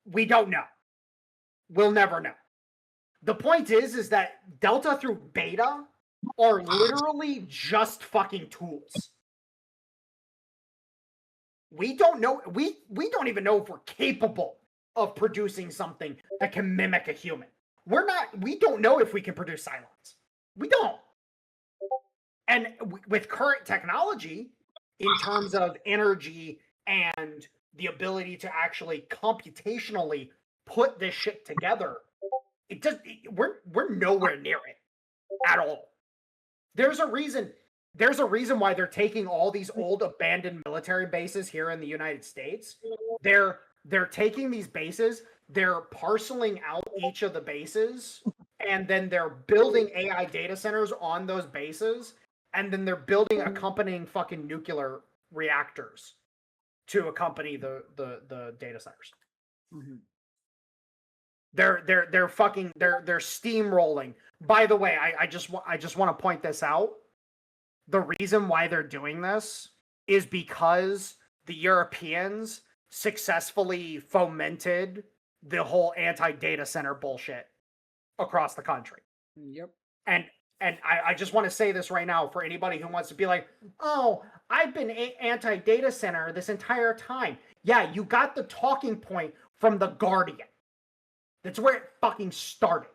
we don't know. We'll never know. The point is that Delta through Beta are literally just fucking tools. We don't know. We don't even know if we're capable of producing something that can mimic a human. We don't know if we can produce silence. We don't. And with current technology, in terms of energy and the ability to actually computationally put this shit together, we're nowhere near it at all. There's a reason why they're taking all these old abandoned military bases here in the United States. They're taking these bases, they're parceling out each of the bases and then they're building AI data centers on those bases, and then they're building accompanying fucking nuclear reactors to accompany the data centers. Mm-hmm. They're steamrolling. By the way, I just want to point this out. The reason why they're doing this is because the Europeans successfully fomented the whole anti-data center bullshit across the country. Yep. And I just want to say this right now for anybody who wants to be like, oh, I've been anti-data center this entire time. Yeah, you got the talking point from The Guardian. That's where it fucking started.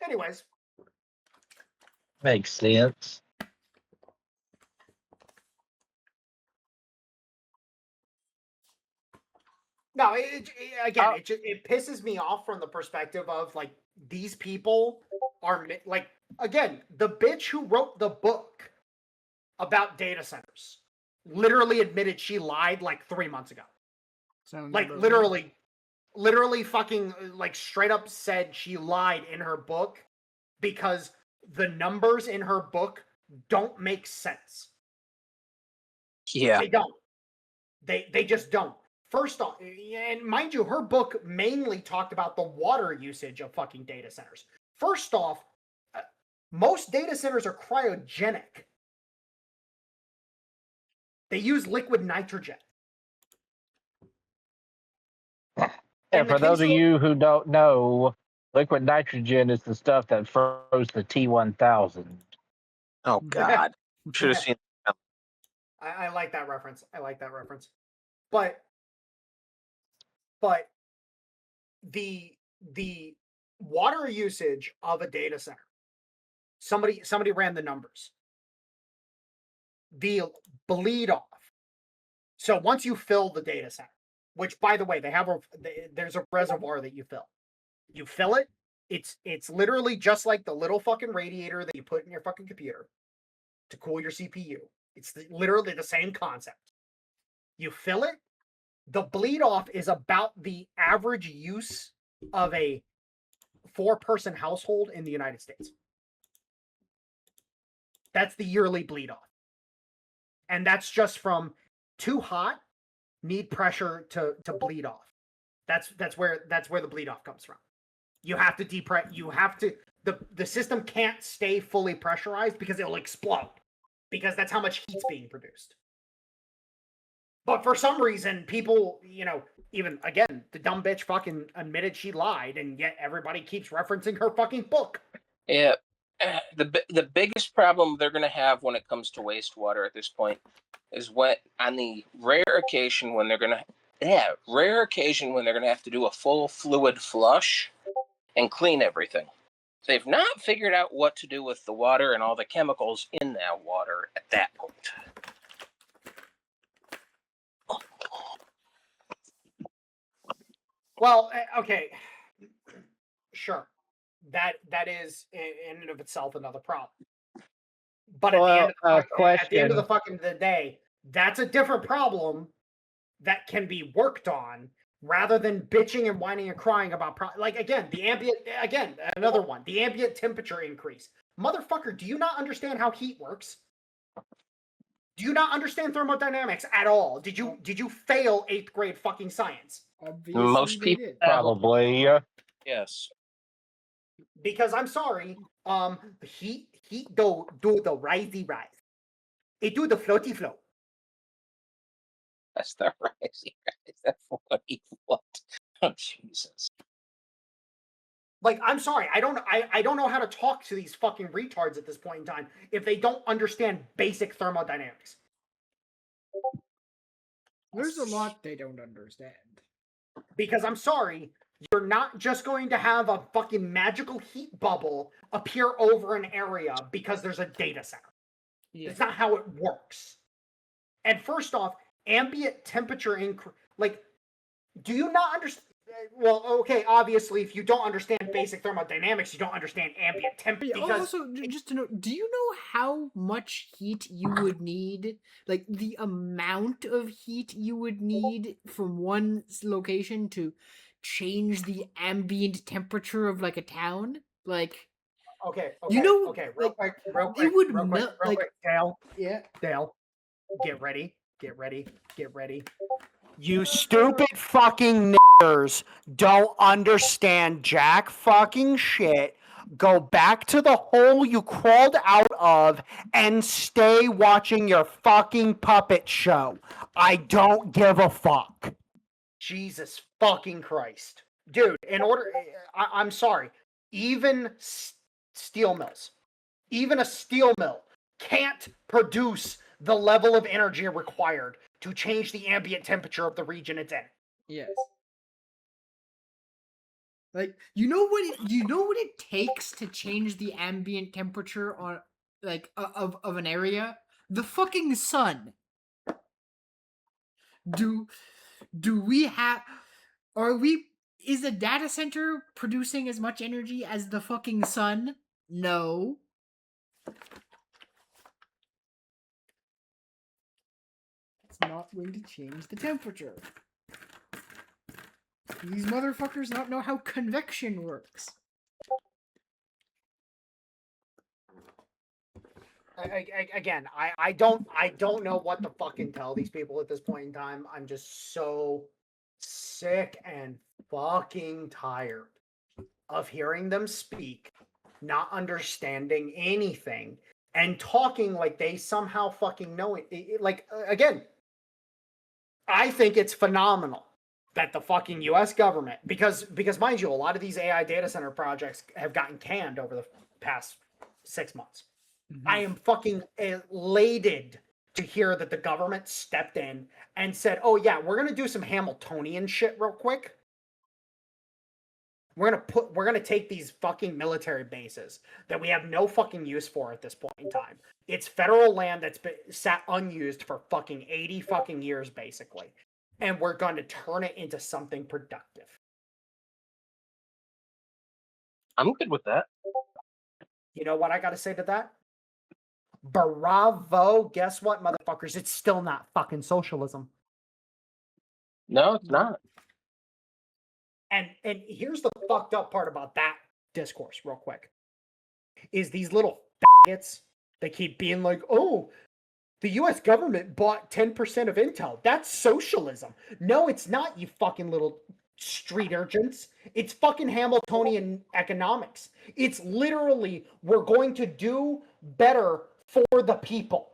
Anyways. Makes sense. No, it pisses me off from the perspective of, like, these people are, like, again, the bitch who wrote the book about data centers literally admitted she lied like 3 months ago. Sounds Like, about literally fucking, like, straight up said she lied in her book because the numbers in her book don't make sense. Yeah. They don't. They just don't. First off, and mind you, her book mainly talked about the water usage of fucking data centers. First off, most data centers are cryogenic. They use liquid nitrogen. And for those of you who don't know, liquid nitrogen is the stuff that froze the T-1000. Oh God. Should have seen. I like that reference. But the water usage of a data center, somebody ran the numbers. The bleed off. So once you fill the data center, which, by the way, there's a reservoir that you fill. You fill it. It's literally just like the little fucking radiator that you put in your fucking computer to cool your CPU. It's literally the same concept. You fill it. The bleed off is about the average use of a 4-person household in the United States. That's the yearly bleed off. And that's just from too hot, need pressure to bleed off. That's where the bleed off comes from. You have to the system can't stay fully pressurized because it'll explode. Because that's how much heat's being produced. But for some reason, people, even, again, the dumb bitch fucking admitted she lied, and yet everybody keeps referencing her fucking book. Yeah. The biggest problem they're going to have when it comes to wastewater at this point is on the rare occasion when they're going to have to do a full fluid flush and clean everything. They've not figured out what to do with the water and all the chemicals in that water at that point. Well, okay, sure. That is in and of itself another problem. But at the end of the fucking day, that's a different problem that can be worked on rather than bitching and whining and crying about another one, the ambient temperature increase. Motherfucker, do you not understand how heat works? Do you not understand thermodynamics at all? Did you fail 8th grade fucking science? Obviously Most people did. Probably. Yes. Because I'm sorry, heat do the risey rise. It do the floaty float. That's the rising rise. That's what he what? Oh Jesus. Like, I'm sorry, I don't know how to talk to these fucking retards at this point in time if they don't understand basic thermodynamics. There's a lot they don't understand. Because I'm sorry, you're not just going to have a fucking magical heat bubble appear over an area because there's a data center. Yeah. It's not how it works. And first off, ambient temperature increase. Like, do you not understand? well, okay, obviously, if you don't understand basic thermodynamics, you don't understand ambient temp. But Because also, just to know, do you know how much heat you would need? Like the amount of heat you would need from one location to change the ambient temperature of like a town? Like, okay, you know, okay, like real it would real like quick, Dale, yeah. get ready. You stupid fucking niggers don't understand jack fucking shit. Go back to the hole you crawled out of and stay watching your fucking puppet show. I don't give a fuck. Jesus fucking Christ. Dude, I'm sorry, even steel mills, even a steel mill can't produce the level of energy required to change the ambient temperature of the region it's in. Yes. Like you know what it takes to change the ambient temperature on like of an area? The fucking sun. Do we have is a data center producing as much energy as the fucking sun? No. It's not going to change the temperature. These motherfuckers not know how convection works. I don't know what to fucking tell these people at this point in time. I'm just so sick and fucking tired of hearing them speak, not understanding anything, and talking like they somehow fucking know it. Like, again, I think it's phenomenal that the fucking U.S. government, because mind you, a lot of these AI data center projects have gotten canned over the past 6 months. Mm-hmm. I am fucking elated to hear that the government stepped in and said, "Oh yeah, we're gonna do some Hamiltonian shit real quick. We're gonna take these fucking military bases that we have no fucking use for at this point in time. It's federal land that's been sat unused for fucking 80 fucking years, basically. And we're going to turn it into something productive." I'm good with that. You know what I got to say to that? Bravo. Guess what, motherfuckers? It's still not fucking socialism. No, it's not. And here's the fucked up part about that discourse, real quick, is these little faggots, they keep being like, "Oh, the U.S. government bought 10% of Intel. That's socialism." No, it's not, you fucking little street urchins. It's fucking Hamiltonian economics. It's literally, we're going to do better for the people.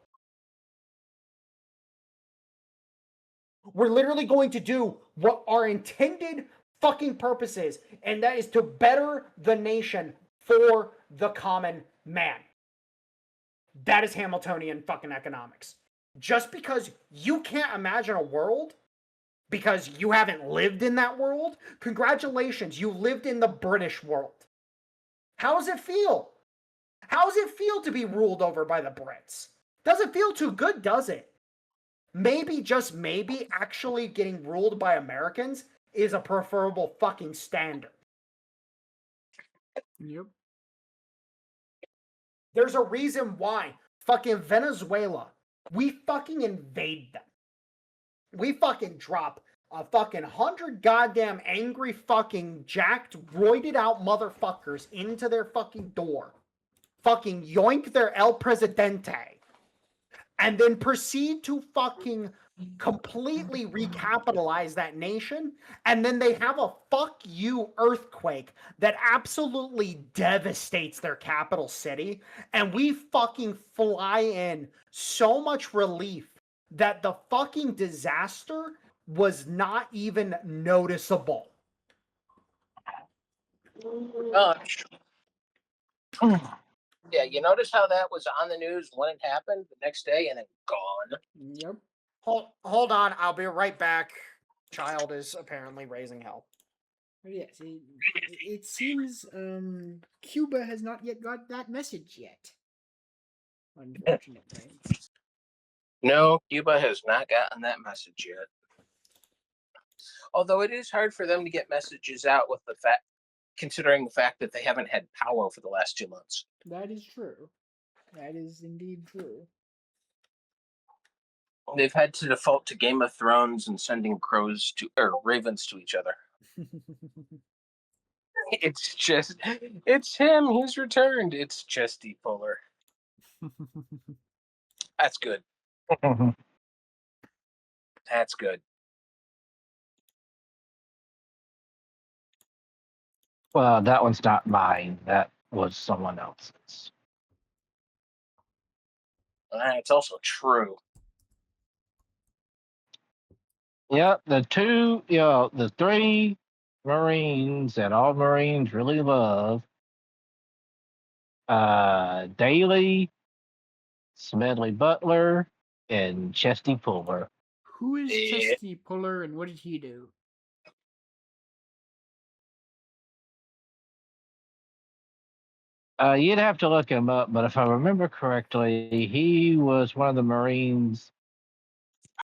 We're literally going to do what our intended fucking purpose is, and that is to better the nation for the common man. That is Hamiltonian fucking economics. Just because you can't imagine a world because you haven't lived in that world, congratulations, you lived in the British world. How does it feel? How does it feel to be ruled over by the Brits? Doesn't feel too good, does it? Maybe, just maybe, actually getting ruled by Americans is a preferable fucking standard. Yep. There's a reason why fucking Venezuela, we fucking invade them. We fucking drop a fucking 100 goddamn angry fucking jacked, roided out motherfuckers into their fucking door. Fucking yoink their El Presidente. And then proceed to fucking completely recapitalize that nation, and then they have a fuck you earthquake that absolutely devastates their capital city, and we fucking fly in so much relief that the fucking disaster was not even noticeable. Yeah, you notice how that was on the news when it happened the next day and then gone? Yep. Hold on, I'll be right back. Child is apparently raising hell. Yes, it seems Cuba has not yet got that message yet. Unfortunately. No, Cuba has not gotten that message yet. Although it is hard for them to get messages out with the fact, considering the fact that they haven't had power for the last 2 months. That is true. That is indeed true. They've had to default to Game of Thrones and sending ravens to each other. It's him. He's returned. It's Chesty Puller. That's good. That's good. Well, that one's not mine. That was someone else's. It's also true. Yep, the three Marines that all Marines really love. Daly, Smedley Butler, and Chesty Puller. Who is Chesty Puller and what did he do? You'd have to look him up, but if I remember correctly, he was one of the Marines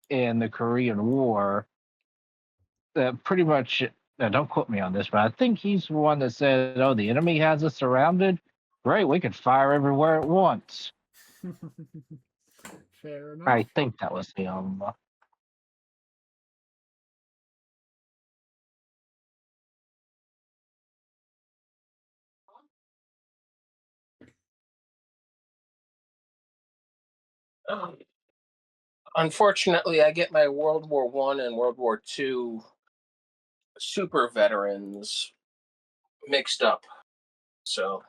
in the Korean War that pretty much, now don't quote me on this, but I think he's the one that said, oh, the enemy has us surrounded. Great, we can fire everywhere at once. Fair enough. I think that was him. Unfortunately, I get my World War I and World War II super veterans mixed up. So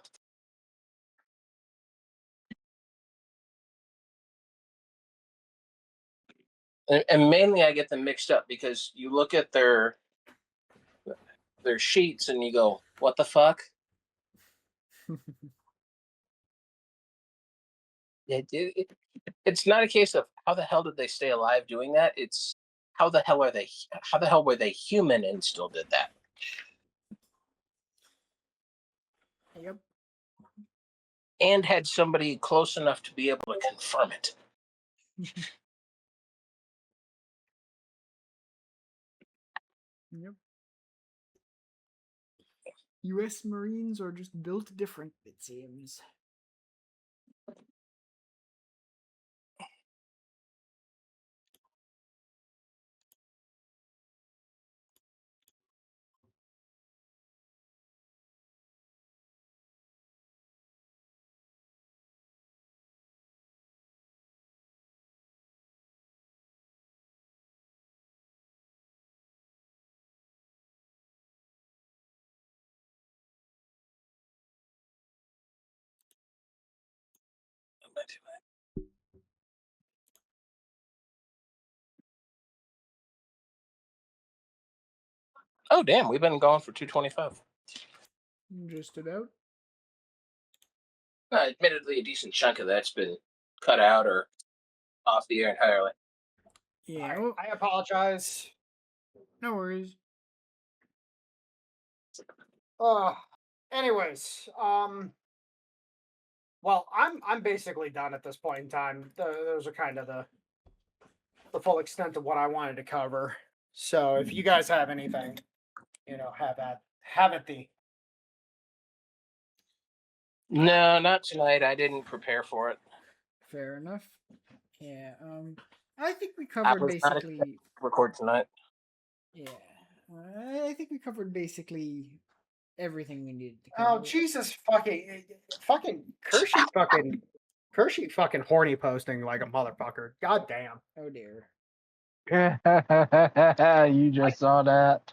and mainly I get them mixed up because you look at their sheets and you go, what the fuck? It's not a case of how the hell did they stay alive doing that. It's how the hell were they human and still did that? Yep. And had somebody close enough to be able to confirm it. Yep. U.S. Marines are just built different, it seems. Oh damn, we've been going for 225. Just about. Admittedly, a decent chunk of that's been cut out or off the air entirely. Yeah. Well, I apologize. no worries. Anyways, well, I'm basically done at this point in time. Those are kind of the full extent of what I wanted to cover. So if you guys have anything, have it the. No, not tonight. I didn't prepare for it. Fair enough. Yeah. I think we I covered was not basically. record tonight. Yeah. I think we covered basically everything we needed to cover. Oh Jesus fucking Kershey fucking horny posting like a motherfucker. God damn. Oh dear. You just saw that.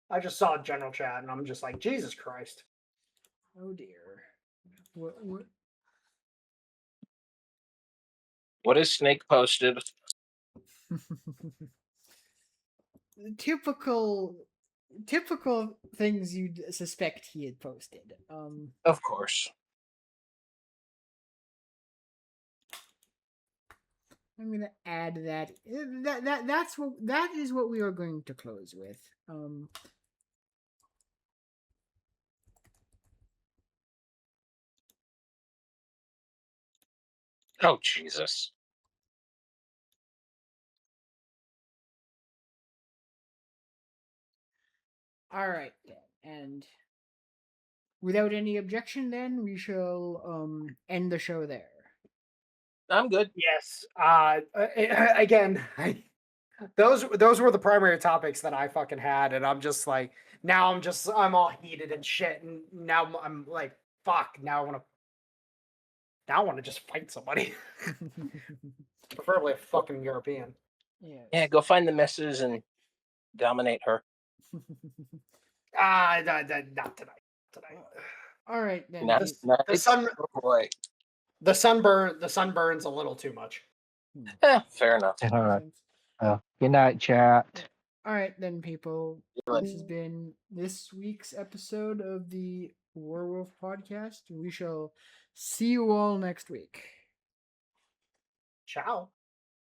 I just saw general chat and I'm just like, Jesus Christ. Oh dear. What? What is Snake posted? Typical things you'd suspect he had posted. Of course. I'm gonna add that. That is what we are going to close with. Oh Jesus. All right then, and without any objection, then we shall end the show there. I'm good. Yes. Again, those were the primary topics that I fucking had, and I'm just like, now I'm all heated and shit, and now I'm like, fuck. Now I want to just fight somebody, preferably a fucking European. Yes. Yeah, go find the missus and dominate her. Not tonight. All right then. Not, peop- not- The sun, oh boy. the sunburn's a little too much. Fair enough. All right. Good night, chat. All right then, people. Good. This has been this week's episode of the WarWolf Podcast. We shall see you all next week. Ciao.